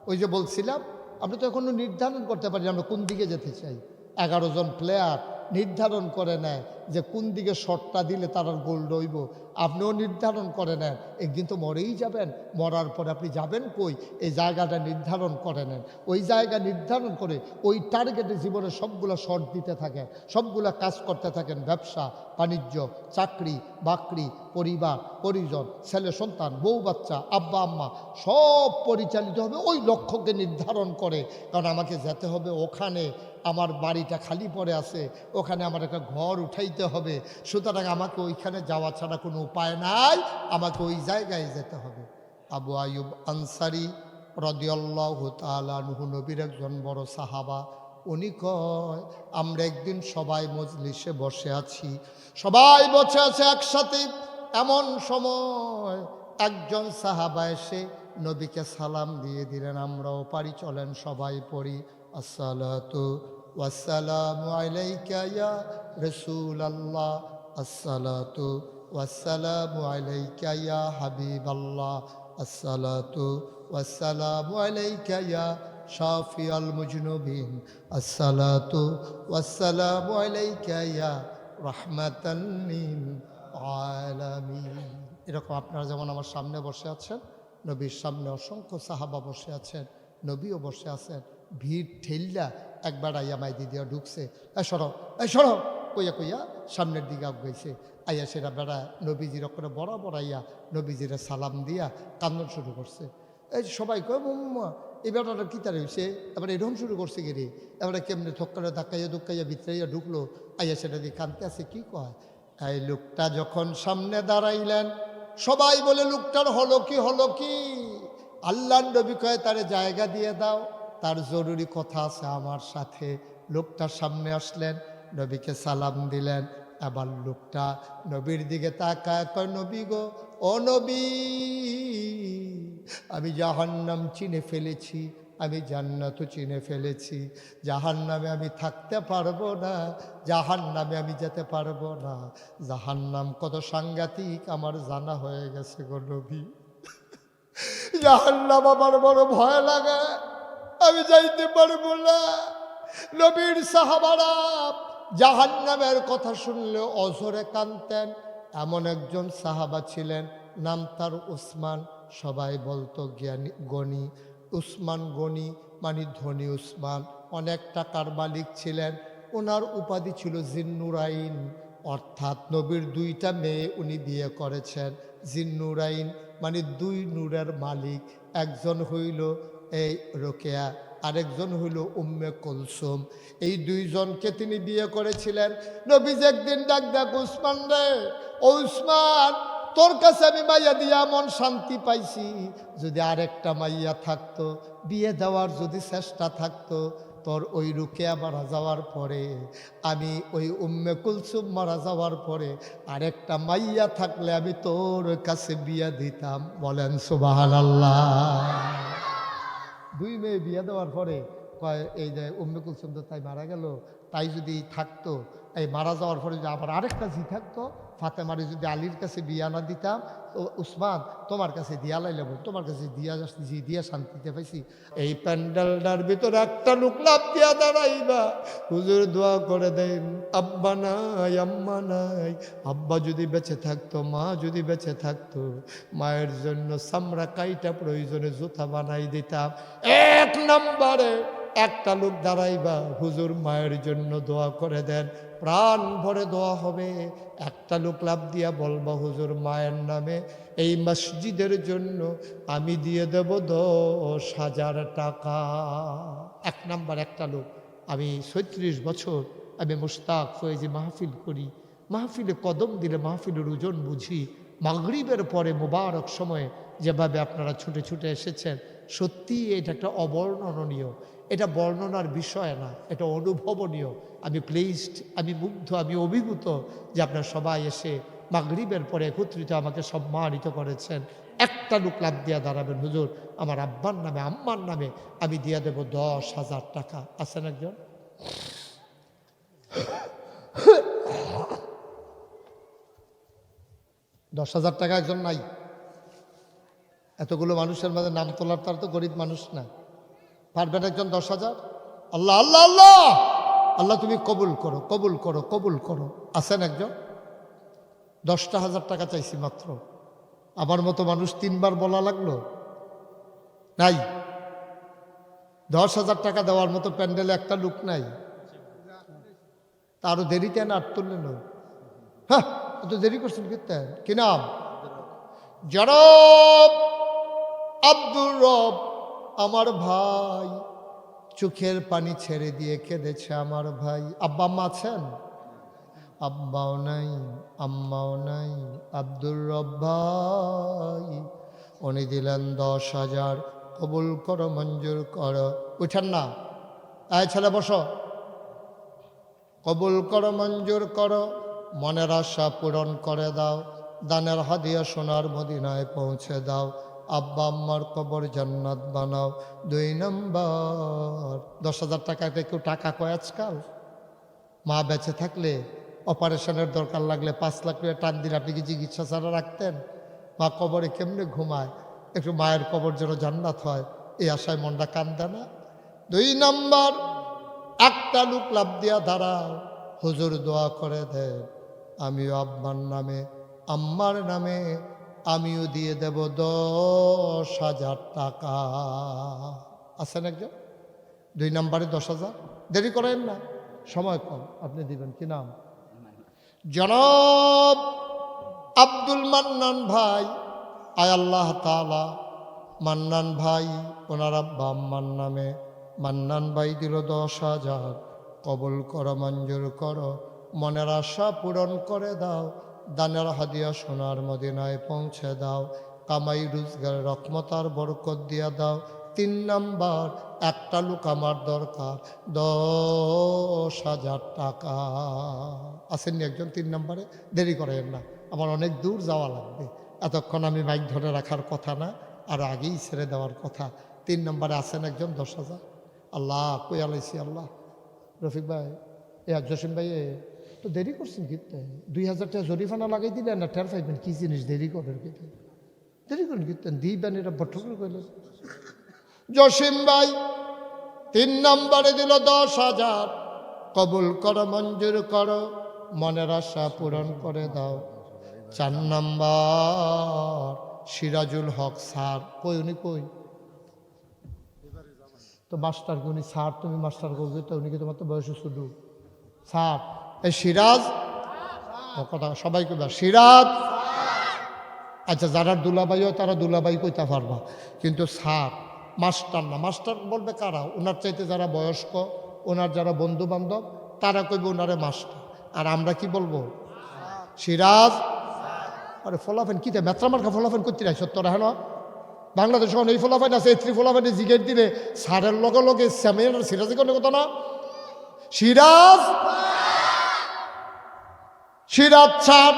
S1: ওই যে বলছিলাম, আমরা তো এখনো নির্ধারণ করতে পারি আমরা কোন দিকে যেতে চাই। 11 জন প্লেয়ার নির্ধারণ করে নেয় যে কোন দিকে শটটা দিলে তার গোল হইব। আপনিও নির্ধারণ করে নেন, একদিন তো মরেই যাবেন, মরার পরে আপনি যাবেন কই, এই জায়গাটা নির্ধারণ করে নেন। ওই জায়গা নির্ধারণ করে ওই টার্গেটে জীবনে সবগুলো শট দিতে থাকেন, সবগুলো কাজ করতে থাকেন। ব্যবসা বাণিজ্য, চাকরি বাকরি, পরিবার পরিজন, ছেলে সন্তান, বউ বাচ্চা, আব্বা আম্মা সব পরিচালিত হবে ওই লক্ষ্যকে নির্ধারণ করে। কারণ আমাকে যেতে হবে ওখানে, আমার বাড়িটা খালি পড়ে আছে, ওখানে আমার একটা ঘর উঠাইতে হবে, সুতরাং আমাকে ওইখানে যাওয়া ছাড়া কোনো উপায় নাই, আমাকে ওই জায়গায় যেতে হবে। আবু আয়ুব আনসারী রাদিয়াল্লাহু তাআলা আনহু, নবীর একজন বড় সাহাবা, উনি কয় আমরা একদিন সবাই মজলিসে বসে আছি, সবাই বসে আছে একসাথে, এমন সময় একজন সাহাবা এসে নবীকে সালাম দিয়ে দিলেন। আমরাও পারি, চলেন সবাই পড়ি, আসসালাতু ওয়াসসালামু আলাইকা ইয়া রাসূলাল্লাহ, আসসালাতু ওয়াসসালামু আলাইকা ইয়া হাবিবাল্লাহ, আসসালাতু ওয়াসসালামু আলাইকা ইয়া শাফিয়াল মুজনুবিন, আসসালাতু ওয়াসসালামু আলাইকা ইয়া রাহমাতান লিল আলামিন। এরকম আপনারা যেমন আমার সামনে বসে আছেন, নবীর সামনে অসংখ্য সাহাবা বসে আছেন, নবীও বসে আছেন। ভিড় ঠেললা একবার আইয়া মাইদি দিয়া ঢুকছে, এই সরো কইয়া কইয়া সামনের দিকে আগাইছে। আইয়া সেটা বেড়া নবীজির করে বরাবর আইয়া নবীজিরা সালাম দিয়া কান্দন শুরু করছে। এই সবাই কয় মোম্মা এই বেটাটা কী তার হয়েছে, এবার এরকম শুরু করছে গিয়ে, এবারে কেমনে থক্কারে ধাক্কাইয়া ধুক্কাইয়া ভিতরাইয়া ঢুকলো। আইয়া সেটা দিয়ে কানতে আছে, কি কয়। এই লোকটা যখন সামনে দাঁড়াইলেন, সবাই বলে লোকটার হলো কি। আল্লাহর নবী কয় তারে জায়গা দিয়ে দাও, তার জরুরি কথা আছে আমার সাথে। লোকটার সামনে আসলেন, নবীকে সালাম দিলেন। আবার লোকটা নবীর দিকে তাকায়, কয় নবী গো, ও নবী, আমি জাহান্নাম চিনে ফেলেছি, আমি জান্নাতও চিনে ফেলেছি। জাহান্নামে আমি থাকতে পারবো না, জাহান্নামে আমি যেতে পারবো না। জাহান্নাম কত সাংঘাতিক আমার জানা হয়ে গেছে গো নবী। জাহান্নাম আমার বড় ভয় লাগে, আমি যাইতে পারবো না। নবীর সাহাবারা জাহান্নামের কথা শুনলে অঝরে কাঁদতেন। এমন একজন সাহাবা ছিলেন, নাম তার উসমান। সবাই বলতো জ্ঞানী গণী উসমান, গণী মানে ধনী উসমান, অনেক টাকার মালিক ছিলেন। ওনার উপাধি ছিল জিন্নুরাইন, অর্থাৎ নবীর দুইটা মেয়ে উনি বিয়ে করেছেন। জিন্নুরাইন মানে দুই নূরের মালিক। একজন হইল এই রোকেয়া, আরেকজন হইল উম্মে কুলসুম। এই দুইজনকে তিনি বিয়ে করেছিলেন। নবীজি একদিন ডাক ডাক, উসমান রে, ও উসমান, তোর কাছে আমি মাইয়া দিয়া মন শান্তি পাইছি। যদি আরেকটা মাইয়া থাকতো, বিয়ে দেওয়ার যদি চেষ্টা থাকতো, তোর ওই রুকেয়া মারা যাওয়ার পরে, আমি ওই উম্মে কুলসুম মারা যাওয়ার পরে আরেকটা মাইয়া থাকলে আমি তোর কাছে বিয়ে দিতাম। বলেন সুবহানাল্লাহ। দুই মেয়ে বিয়ে দেওয়ার পরে কয়, এই যে উম্মে কুলসুম তো তাই মারা গেল, তাই যদি থাকতো, এই মারা যাওয়ার পরে যদি আবার আরেকটা জি থাকতো, ফাতেমারে যদি আলীর কাছে বিয়া না দিতাম, তো উসমান তোমার কাছে দিয়া লাইলাম, তোমার কাছে দিয়া জি দিয়া শান্তিতে পাইছি। এই প্যান্ডেলটার ভিতরে একটা লোক লাভ দিয়া দাঁড়াইবা, হুজুর দোয়া করে দেন, আব্বা নাই আম্মা নাই, আব্বা যদি বেঁচে থাকতো, মা যদি বেঁচে থাকতো, মায়ের জন্য চামড়া কাইটা প্রয়োজনে জুতা বানাই দিতাম। এক নম্বরে একটা লোক দাঁড়াইবা, হুজুর মায়ের জন্য দোয়া করে দেন, প্রাণ ভরে দোয়া হবে। একটা লোক লাভ দিয়া বলবা, হুজুর মায়ের নামে এই মসজিদের জন্য আমি দিয়ে দেব 10,000 টাকা। এক নাম্বার একটা লোক। আমি 36 বছর আমি মুশতাক ফয়েজি মাহফিল করি, মাহফিলে কদম দিলে মাহফিলের ওজন বুঝি। মাগরিবের পরে মোবারক সময়ে যেভাবে আপনারা ছুটে ছুটে এসেছেন, সত্যি এটা একটা অবর্ণনীয়, এটা বর্ণনার বিষয় না, এটা অনুভবনীয়। আমি প্লেসড, আমি মুগ্ধ, আমি অভিভূত যে আপনারা সবাই এসে মাগরিবের পরে একত্রিত আমাকে সম্মানিত করেছেন। একটা লোক লাভ দিয়া দাঁড়াবেন, হুজুর আমার আব্বার নামে আম্মার নামে আমি দিয়ে দেব 10,000 টাকা। আছেন একজন? $10,000 টাকা একজন নাই? এতগুলো মানুষের মাঝে নাম তোলার, তার তো গরিব মানুষ না। পারবেন একজন 10,000? আল্লাহ আল্লাহ আল্লাহ আল্লাহ, তুমি কবুল করো, কবুল করো, কবুল করো। আছেন একজন? 10,000 টাকা চাইছি মাত্র। আমার মতো মানুষ 3 বার বলা লাগলো, নাই। 10,000 টাকা দেওয়ার মতো প্যান্ডেলে একটা লোক নাই। তারও দেরিতে না আর তুললেন, হ্যাঁ এত দেরি করছেন কীর্তেন, কি নাম? জনাব আব্দুর রব। আমার ভাই চোখের পানি ছেড়ে দিয়ে কেঁদেছে আমার ভাই। আব্বা আম্মা আছেন? আব্বাও নাই, আম্মাও নাই। আব্দুর রব ভাই উনি দিলেন 10,000। কবুল করো, মঞ্জুর করো। উঠেন না, আয় ছেলে বসো। কবুল করো, মঞ্জুর করো, মনের আশা পূরণ করে দাও। দানের হাদিয়া সোনার মদিনায় পৌঁছে দাও। আব্বা আম্মার কবর জান্নাত বানাও। 2 নম্বর 10,000 টাকাতে কেউ টাকা কয় আজকাল? মা বেঁচে থাকলে অপারেশনের দরকার লাগলে 5 লাখ টাকা টান দিলে আপনি কি চিকিৎসা ছাড়া রাখতেন? মা কবরে কেমনে ঘুমায়, একটু মায়ের কবর যেন জান্নাত হয় এই আশায় মনটা কান্দে না? 2 নম্বর একটা লোক লাভ দিয়া দাঁড়াও, হুজুর দোয়া করে দেন, আমিও আব্বার নামে আম্মার নামে আমিও দিয়ে দেব 10,000 টাকা। আছেন একজন? 2 নম্বরে 10,000। দেরি করেন না, সময় কম, আপনি দিবেন। কি নাম? জনাব আব্দুল মান্নান ভাই। আয় আল্লাহ তাআলা মান্নান ভাই ওনার আব্বা আম্মার নামে মান্নান ভাই দিল 10,000। কবুল করো, মঞ্জুর করো, মনের আশা পূরণ করে দাও। দানের হাদিয়া সোনার মদিনায় পৌঁছে দাও। কামাই রোজগার রহমতার বরকত দিয়া দাও। 3 নম্বর একটা লোক আমার দরকার, 10,000 টাকা। আসেননি একজন 3 নম্বরে? দেরি করেন না, আমার অনেক দূর যাওয়া লাগবে, এতক্ষণ আমি মাইক ধরে রাখার কথা না, আর আগেই ছেড়ে দেওয়ার কথা। 3 নম্বরে আসেন একজন 10,000। আল্লাহ কই আলাইছি আল্লাহ। রফিক ভাই, জসিম ভাই তো দেরি করছেন কিন্তু 2,000 টাকা জরিফানা লাগাই দিলেন না, টের পাইবেন কি জিনিস দেরি করেন কিন্তু, দেরি করেন কিন্তু দিবেন, এটা বট্ট করে কইলেন। জসিম ভাই 3 নম্বরে দিল 10,000। কবুল করো, মঞ্জুর করো, মনের আশা পূরণ করে দাও। 4 নম্বর সিরাজুল হক স্যার। কই উনি? কই তো মাস্টার কি উনি? স্যার তুমি মাস্টার করবে তো উনি কি? তোমার তো বয়স শুধু স্যার। এই সিরাজ কথা সবাই কইবা, সিরাজ। আচ্ছা যারা দুলাবাই হয় তারা দুলাবাই কইতে পারবা, কিন্তু স্যার মাস্টার না। মাস্টার বলবে কারা? ওনার চাইতে যারা বয়স্ক, ওনার যারা বন্ধু বান্ধব তারা কইবে ওনারে মাস্টার, আর আমরা কি বলবো? সিরাজ। আরে ফলাফেন কিতে মেত্রামার্কা ফলাফেন করতে নাই সত্তর হেন বাংলাদেশ এখন এই ফলাফেন আছে, এত্রি ফলাফেনে জিগেট দিলে সারের লগে লগে স্যামিয়ার সিরাজি কোনো কথা না। সিরাজ, সিরাজ স্যার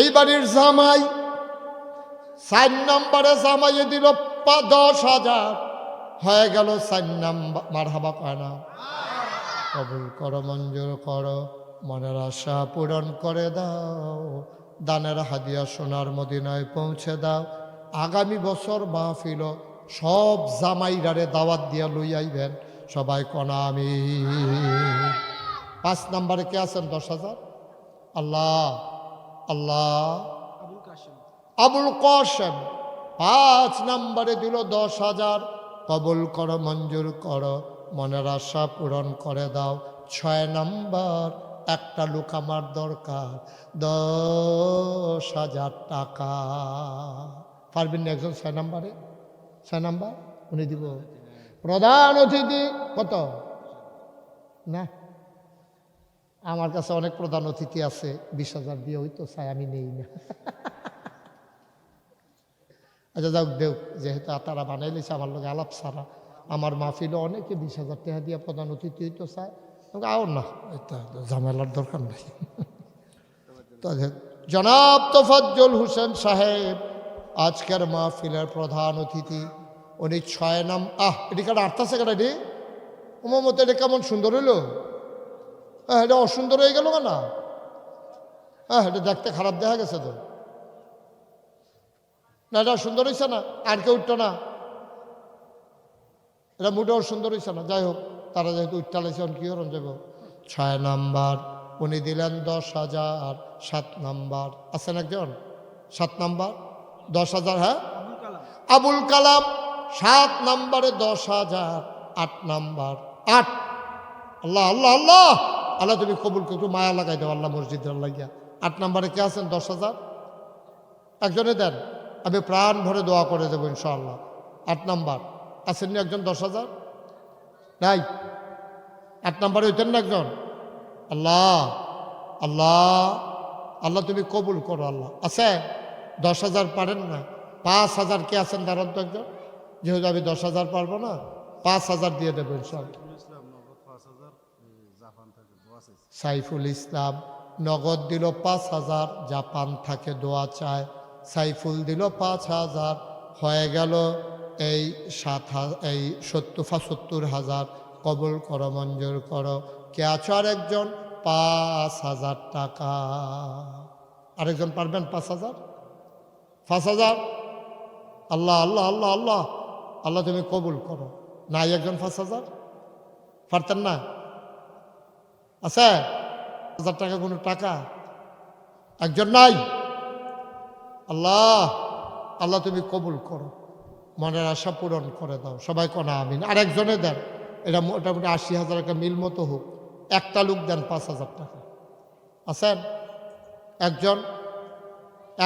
S1: এই বাড়ির জামাই। 4 নম্বরে জামাইয়ে দিল 10,000। হয়ে গেল 4 নম্বর। মারহাবা কয় না? কবুল করো, মঞ্জুর করো, মনের আশা পূরণ করে দাও। দানের হাদিয়া সোনার মদিনায় পৌঁছে দাও। আগামী বছর মাহফিল সব জামাইরারে দাওয়াত দিয়া লই আইবেন সবাই কনা আমি। 5 নম্বরে কে আছেন? 10,000। আল্লাহ আল্লাহ আবুল কাশেম 5 নম্বরে দিল 10,000। কবুল করো, মঞ্জুর করো, মনের আশা পূরণ করে দাও। 6 নম্বর একটা লোক আমার দরকার, 10,000 টাকা। পারবেন না একজন? 6 নম্বরে? 6 নম্বর উনি দিব। প্রধান অতিথি কত? না আমার কাছে অনেক প্রধান অতিথি আছে, 20,000 দিয়ে হইতো, চাই আমি নেই না। আচ্ছা যাক দেও, যেহেতু তারা বানাই লেছে আমার লোক আলাপ সারা, আমার মাহফিলে অনেকে 20,000 টাকা দিয়ে প্রধান অতিথি হইতো চায়, আও না, এটা ঝামেলার দরকার নেই। জনাব তোফাজ্জল হোসেন সাহেব আজকের মাহফিলের প্রধান অতিথি। উনি 6 নাম। এদিকে আটতাছে কেন এটি? আমার মতো এটা কেমন সুন্দর হইল? এটা অসুন্দর হয়ে গেল না? এটা দেখতে খারাপ দেখা গেছে তো না? এটা সুন্দর হয়েছে না? আর কেউ উঠতো না? এটা মোটেও সুন্দর হয়েছে না। যাই হোক, তারা যেহেতু উঠতে লাইছে কি করুন যাব। 6 নাম্বার উনি দিলেন 10,000। 7 নাম্বার আছেন একজন? 7 নাম্বার 10,000। হ্যাঁ আবুল কালাম 7 নাম্বারে 10,000। 8 নাম্বার 8। আল্লাহ আল্লাহ আল্লাহ আল্লাহ তুমি কবুল একটু মায়া লাগাই দাও আল্লাহ মসজিদের লাগিয়া। 8 নাম্বারে কে আছেন? 10,000 একজনে দেন, আমি প্রাণ ভরে দোয়া করে দেবো ইনশাআল্লাহ। 8 নাম্বার আসেননি একজন? 10,000 নাই? 8 নাম্বারে হইতেন না একজন? আল্লাহ আল্লাহ আল্লাহ তুমি কবুল করো আল্লাহ। আছে? 10,000 পারেন না? 5,000 কে আছেন? দাঁড়ান তো একজন, যেহেতু আমি 10,000 পারবো না, 5,000 দিয়ে দেবো ইনশাআল্লাহ। সাইফুল ইসলাম নগদ দিল 5,000, জাপান থাকে দোয়া চায়। সাইফুল দিল 5,000, হয়ে গেল এই 75,000। কবুল করো, মঞ্জুর করো। কে আছো আরেকজন? 5,000 টাকা। আরেকজন পারবেন? 5,000, 5,000। আল্লাহ আল্লাহ আল্লাহ আল্লাহ আল্লাহ, তুমি কবুল করো। নাই একজন 5,000? পারতেন না? আছে 1,000 টাকা? কোনো টাকা একজন নাই? আল্লাহ আল্লাহ, তুমি কবুল করো, মনের আশা পূরণ করে দাও। সবাই কোনা আমিন। আর একজনে দেন, এটা মোটামুটি 80,000 একটা মিল মতো হোক। একটা লোক দেন 5,000 টাকা। আছেন একজন?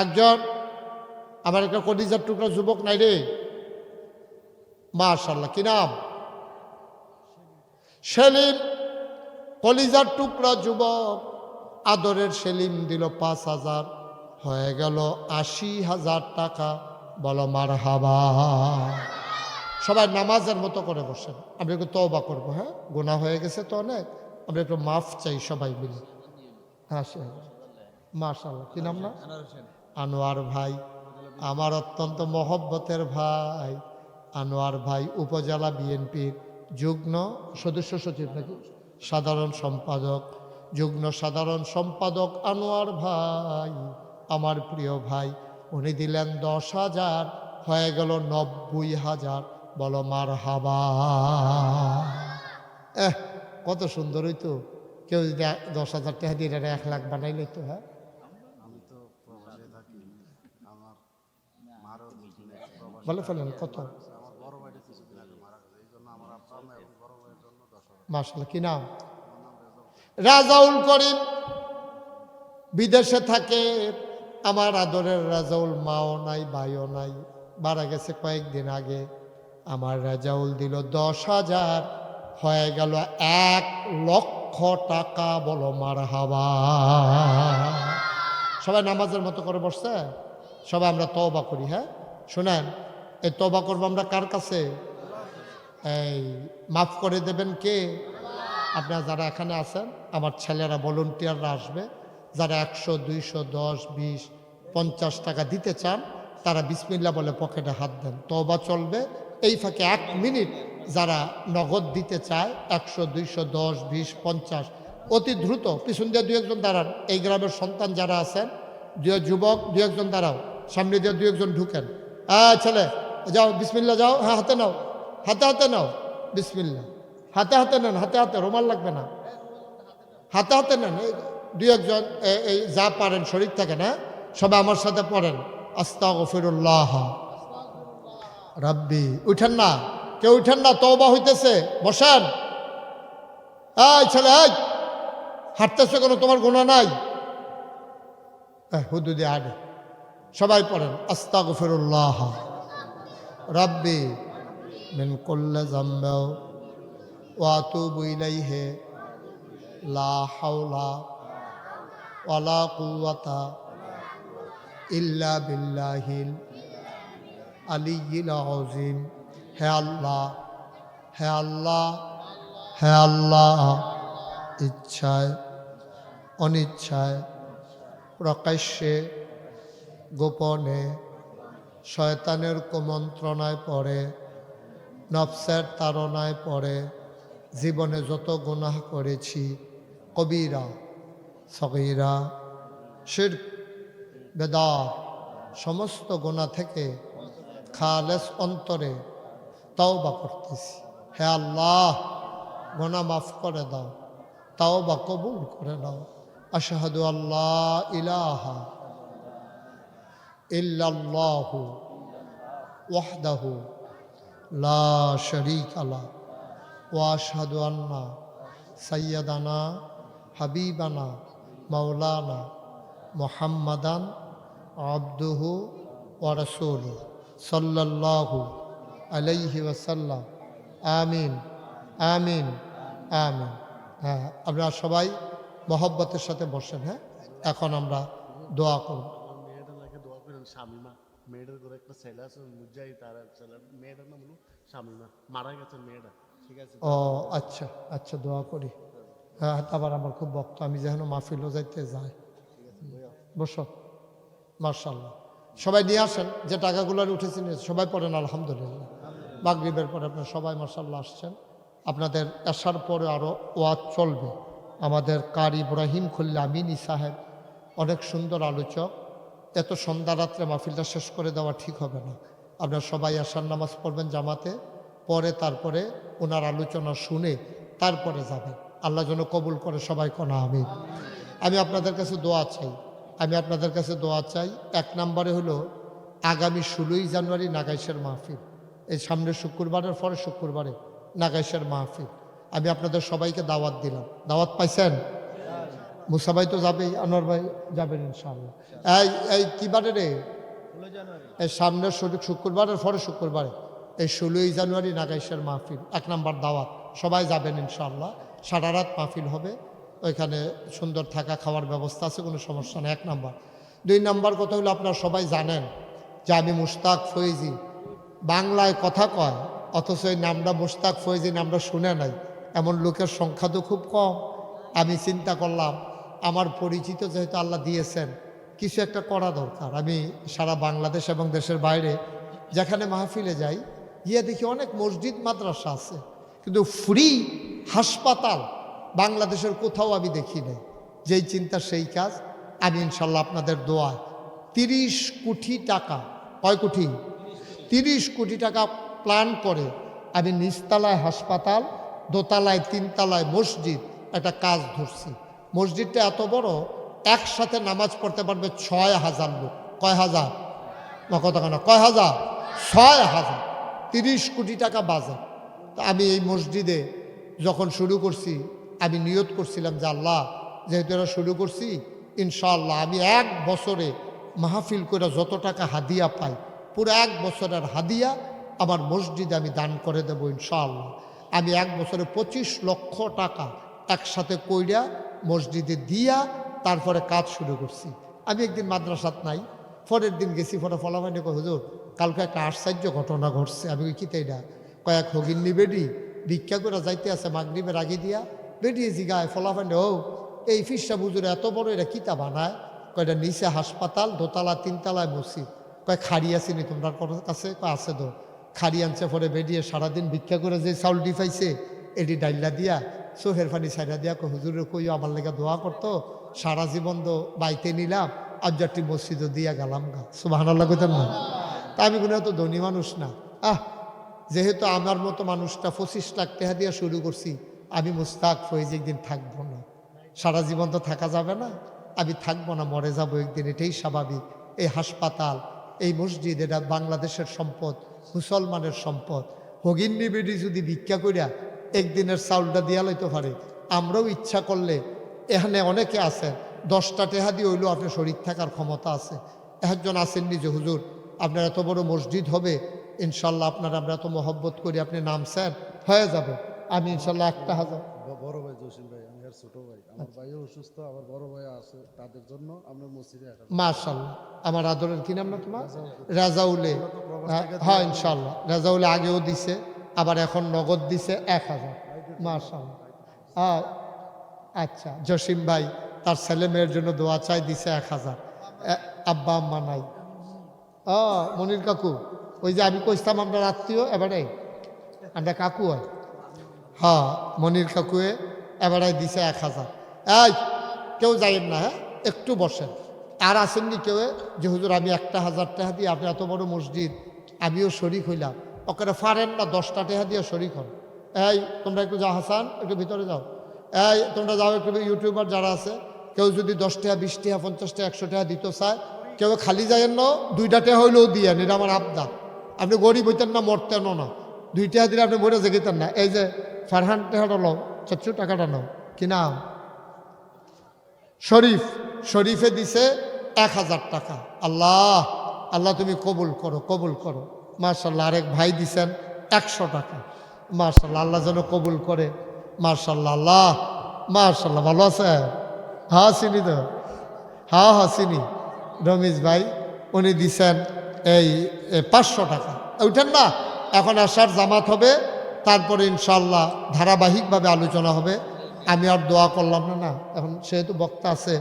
S1: একজন? আমার একটা কলিজার টুকরা যুবক নাই রে? মাশাআল্লাহ, কি নাম? সেলিম। কলিজার টুকরা যুবক, আদরের সেলিম দিল 5,000, হয়ে গেল 80,000 টাকা। বলো মারহাবা। সবাই নামাজের মতো করে বসেন, আমরা একটু তওবা করবো। হ্যাঁ, গুনাহ হয়ে গেছে তো অনেক, আমরা একটু মাফ চাই সবাই মিলে। হ্যাঁ, মাশাআল্লাহ, কি নাম? না আনোয়ার ভাই, আমার অত্যন্ত মহব্বতের ভাই। আনোয়ার ভাই উপজেলা বিএনপির যুগ্ম সদস্য সচিব, নাকি সাধারণ সম্পাদক, যুগ্ম সাধারণ সম্পাদক আনোয়ার ভাই, আমার প্রিয় ভাই। উনি দিলেন 10,000, হয়ে গেল 90,000। বলো মারহাবা। কত সুন্দর হইতো কেউ যদি 10,000 টাকা দিয়ে 1 লাখ বানাই লইতো। হ্যাঁ, বলে ফেলেন কত? মাশাআল্লাহ, কি নাম? রাজাউল করিম, বিদেশে থাকে। আমার আদরের রাজাউল, মাও নাই ভাইও নাই, মারা গেছে কয়েকদিন আগে। আমার রাজাউল দিল 10,000, হয়ে গেল 1,00,000 টাকা। বলো মারহাবা। সবাই নামাজের মতো করে বসছে। সবাই আমরা তওবা করি। হ্যাঁ শুনেন, এই তওবা করবো আমরা কার কাছে? এই মাফ করে দেবেন কে? আপনারা যারা এখানে আছেন, আমার ছেলেরা ভলেন্টিয়াররা আসবে, যারা 100, 200, 10, 20, 50 টাকা দিতে চান, তারা বিসমিল্লাহ বলে পকেটে হাত দেন, তওবা চলবে। এই ফাঁকে 1 মিনিট যারা নগদ দিতে চায়, 100, 200, 10, 20, 50, অতি দ্রুত পিছন দিয়ে 2-1 জন দাঁড়ান। এই গ্রামের সন্তান যারা আছেন, যুবক 2-1 জন দাঁড়াও, সামনে দিয়ে 2-1 জন ঢুকেন। ছেলে যাও, বিসমিল্লাহ যাও। হ্যাঁ, হাতে নাও, হাতে হাতে নাও, বিসমিল্লাহ হাতে হাতে নেন, হাতে হাতে, রুমাল লাগবে না, হাতে হাতে নেন। 2-1 জন এই যা পারেন শরীর থাকে না, সবাই আমার সাথে পড়েন, আস্তাগফিরুল্লাহ রাব্বি। উঠেন না, কেউ উঠেন না, তওবা হইতেছে, বসেন। এই ছেলে, এই হাঁটতেছে কেন? তোমার গুনাহ নাই? হুদুদে আগে সবাই পড়েন, আস্তাগফিরুল্লাহ রাব্বি মিন কুল্লি যামবি ওয়া আতুবু ইলাইহি লা হাওলা ওয়ালা কুওয়াতা ইল্লা বিল্লাহিল আলিয়্যিল আযীম। হে আল্লাহ, হে আল্লাহ, হে আল্লাহ, ইচ্ছায় অনিচ্ছায়, প্রকাশ্যে গোপনে, শয়তানের কুমন্ত্রণায় পড়ে, নফসের তাড়নায় পড়ে জীবনে যত গুনাহ করেছি, কবিরা সগীরা, শিরক, বেদাত, সমস্ত গুনাহ থেকে খালেস অন্তরে তওবা করতেছি। হে আল্লাহ, গুনাহ মাফ করে দাও, তওবা কবুল করে নাও। আশহাদু আল্লাহ ইলাহা ইল্লাল্লাহু ওয়াহদাহু লা শারীকা লাহু ওয়া আশহাদু আন্না সাইয়্যিদানা হাবিবানা মাওলানা মুহাম্মাদান আবদুহু ওয়া রাসূলুহু সাল্লাল্লাহু আলাইহি ওয়াসাল্লাম। আমিন, আমিন, আমিন। হ্যাঁ, আপনারা সবাই মহব্বতের সাথে বসেন। হ্যাঁ, এখন আমরা দোয়া করব।
S2: শামিমা, মেয়েটার করে একটা ছেলে আছে, মুজাহিদ, তার ছেলে, মেয়েটার নাম হলো শামিমা, মারা গেছে মেয়েটা। ঠিক আছে?
S1: ও আচ্ছা, আচ্ছা, দোয়া করি। হ্যাঁ আবার আমার খুব ভক্ত, আমি যেন মাহফিলও যাইতে যাই। বসো, মার্শাল্লাহ। সবাই নিয়ে আসেন, যে টাকাগুলো উঠেছে নিয়ে সবাই পড়েন আলহামদুলিল্লাহ। মাগরিবের পরে আপনার সবাই মার্শাল্লাহ আসছেন। আপনাদের আসার পরে আরও ওয়াজ চলবে। আমাদের কারি ইব্রাহিম খুল্লা আমিনী সাহেব অনেক সুন্দর আলোচক। এত সন্ধ্যা রাত্রে মাহফিলটা শেষ করে দেওয়া ঠিক হবে না। আপনারা সবাই আসার নামাজ পড়বেন জামাতে, পরে তারপরে ওনার আলোচনা শুনে তারপরে যাবেন। আল্লাহ যেন কবুল করে সবাই কোনা আমিন। আমি আপনাদের কাছে দোয়া চাই, এক নম্বরে হলো আগামী 16ই জানুয়ারি নাগাইশের মাহফিল। এই সামনের শুক্রবারের পরে শুক্রবারে নাগাইশের মাহফিল। আমি আপনাদের সবাইকে দাওয়াত দিলাম। দাওয়াত পাইছেন? মুসা ভাই তো যাবেই, আনোয়ার ভাই যাবেন ইনশাআল্লাহ। এই কি বারে রে? এই সামনের শুক্রবারের পরে শুক্রবারে এই 16ই জানুয়ারি নাগাইশের মাহফিল, 1 নম্বর দাওয়াত। সবাই যাবেন ইনশাআল্লাহ। সারা রাত মাহফিল হবে, ওইখানে সুন্দর থাকা খাওয়ার ব্যবস্থা আছে, কোনো সমস্যা নেই। 1 নম্বর। 2 নম্বর কথা হলো আপনারা সবাই জানেন যে আমি মুশতাক ফয়েজি, বাংলায় কথা কয় অথচ এই নামটা মুশতাক ফয়েজি নামটা শুনে নাই এমন লোকের সংখ্যা তো খুব কম। আমি চিন্তা করলাম আমার পরিচিত যেহেতু আল্লাহ দিয়েছেন, কিছু একটা করা দরকার। আমি সারা বাংলাদেশ এবং দেশের বাইরে যেখানে মাহফিলে যাই, গিয়ে দেখি অনেক মসজিদ মাদ্রাসা আছে, কিন্তু ফ্রি হাসপাতাল বাংলাদেশের কোথাও আমি দেখি নাই। যেই চিন্তা সেই কাজ। আমি ইনশাল্লাহ আপনাদের দোয়ায় 30 কোটি টাকা, কয় কোটি? 30 কোটি টাকা প্ল্যান করে আমি নিচতলায় হাসপাতাল, দোতলায় 3 তলায় মসজিদ একটা কাজ ধরছি। মসজিদটা এত বড়, একসাথে নামাজ পড়তে পারবে 6,000 লোক। কয় হাজার? কথা কেন? কয় হাজার? 6,000। 30 কোটি টাকা বাজেট। তা আমি এই মসজিদে যখন শুরু করছি, আমি নিয়ত করছিলাম যে আল্লাহ যেহেতু এরা শুরু করছি, ইনশাআল্লাহ আমি 1 বছরে মাহফিল করে যত টাকা হাদিয়া পাই, পুরো 1 বছরের হাদিয়া আমার মসজিদে আমি দান করে দেবো ইনশাআল্লাহ। আমি 1 বছরে 25 লক্ষ টাকা একসাথে কইরা মসজিদে দিয়া তারপরে কাজ শুরু করছি। আমি একদিন মাদ্রাসাত নাই, পরের দিন গেছি, পরে ফলাফানি কয় হুজুর কালকে একটা আশ্চর্য ঘটনা ঘটছে। আমি কি তাইটা? কয়েক হগিন্নি বেডি ভিক্ষা করে যাইতে আছে মাগরিবের আগে দিয়া, বেরিয়ে জিগায় ফলাফানি, ও এই ফিসা বুজুরে এত বড় এটা কিতা বানায়? কয়টা নিচে হাসপাতাল, দোতলা 3 তলায় মসজিদ। কয় খাড়ি আসেনি তোমরা কাছে? কয় আছে তো। খাড়ি আনছে, পরে বেরিয়ে সারাদিন ভিক্ষা করে যে চাউলটি পাইছে এটি ডাইলা দিয়া চোখের পানি ছাইড়া দিয়া কয় হুজুরে কইও আমার লেগে দোয়া করতো, সারা জীবন তো বাইতে নিলাম, আজ্জারটি মসজিদও দিয়া গেলাম গা। সুবহানাল্লাহ কইতেন না? তা আমি কোনো তো ধনী মানুষ না। যেহেতু আমার মতো মানুষটা 25 লাখ টাকা দিয়ে শুরু করছি, আমি মুস্তাক ফয়েজ একদিন থাকবো না। সারা জীবন তো থাকা যাবে না, আমি থাকবো না, মরে যাবো একদিন, এটাই স্বাভাবিক। এই হাসপাতাল, এই মসজিদ, এটা বাংলাদেশের সম্পদ, মুসলমানের সম্পদ। হগিন্নি বেডি যদি ভিক্ষা করিয়া একদিনের চাউলটা দিয়া লইতে পারে, আমরাও ইচ্ছা করলে, এখানে অনেকে আছেন 10টা টাকা দিয়ে হইলেও আপনার শরীর থাকার ক্ষমতা আছে। একজন আসেননি যে হুজুর আপনার এত বড় মসজিদ হবে, ইনশাল্লাহ আপনার আমরা এত মহব্বত করি, আপনি নামছেন, হয়ে যাবে। আমি ইনশাল্লাহ 1,000।
S2: বড় ভাই জসিম ভাই, আমি আর ছোট ভাই, আমার ভাইও অসুস্থ, আমার বড় ভাই আছে, তাদের জন্য আমরা মসজিদে
S1: মাশাআল্লাহ। আমার আদরের কি নাম না তোমার? রাজাউলে। হ্যাঁ ইনশাল্লাহ। রাজাউলে আগেও দিছে, আবার এখন নগদ দিছে 1,000। মাশাআল্লাহ। আচ্ছা, জসিম ভাই তার ছেলে মেয়ের জন্য দোয়া চাই, দিছে 1,000। আব্বা আম্মা নাই। মনির কাকু, ওই যে আমি কইতাম আপনার আত্মীয়, এবারে আমরা কাকু হয়। হ্যাঁ, মনির কাকুয়ে এবারে দিছে 1,000। এই কেউ যাইেন না, হ্যাঁ একটু বসেন। আর আসেননি কেউ যে হুজুর আমি 1,000 টাকা দিয়ে আপনি এত বড় মসজিদ, আমিও শরিক হইলাম। ওকে পারেন না 10টা টাকা দিয়ে শরিক হন। এই তোমরা একটু যাও, হাসান একটু ভিতরে যাও। এই তোমরা যাও একটু, ইউটিউবার যারা আছে, কেউ যদি 10 টাকা 20 টাকা 50 টাকা 100 টাকা দিতে চায়, কেউ খালি যাইয়েন না, 2টা টাকা হইলেও দিয়েন, এটা আমার আবদার। আপনি গরিব হইতেন না, মরতেনও না, 2 টাকা দিলে আপনি মরে জেগেতেন না। এই যে ফারহান টাকাটা নাও, 400 টাকাটা নাও, কি নাম? শরীফ। শরীফে দিছে 1,000 টাকা। আল্লাহ আল্লাহ তুমি কবুল করো, কবুল করো। মার্শাল্লাহ। আরেক ভাই দিছেন 100 টাকা। মার্শাল্লাহ, আল্লাহ যেন কবুল করে। মার্শাল্লাহ। আল্লাহ মার্শাল্লাহ। ভালো আছে? হ্যাঁ চিনি তো, হ্যাঁ হ্যাঁ চিনি। রমেশ ভাই উনি দিছেন এই 500 টাকা। ওইটার না, এখন আসার জামাত হবে, তারপরে ইনশাল্লাহ ধারাবাহিকভাবে আলোচনা হবে। আমি আর দোয়া করলাম না। না, এখন সেহেতু বক্তা আছে,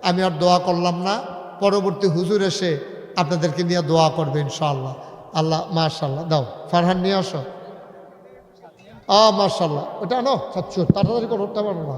S1: আমি আর দোয়া করলাম না। পরবর্তী হুজুর এসে আপনাদেরকে নিয়ে দোয়া করবে ইনশাআল্লাহ। আল্লাহ মাশাআল্লাহ। দাও ফারহান নিয়ে আসো। মাশাআল্লাহ, ওটা আনো, খাচ্ছ তাড়াতাড়ি করো, ওটা বানো না।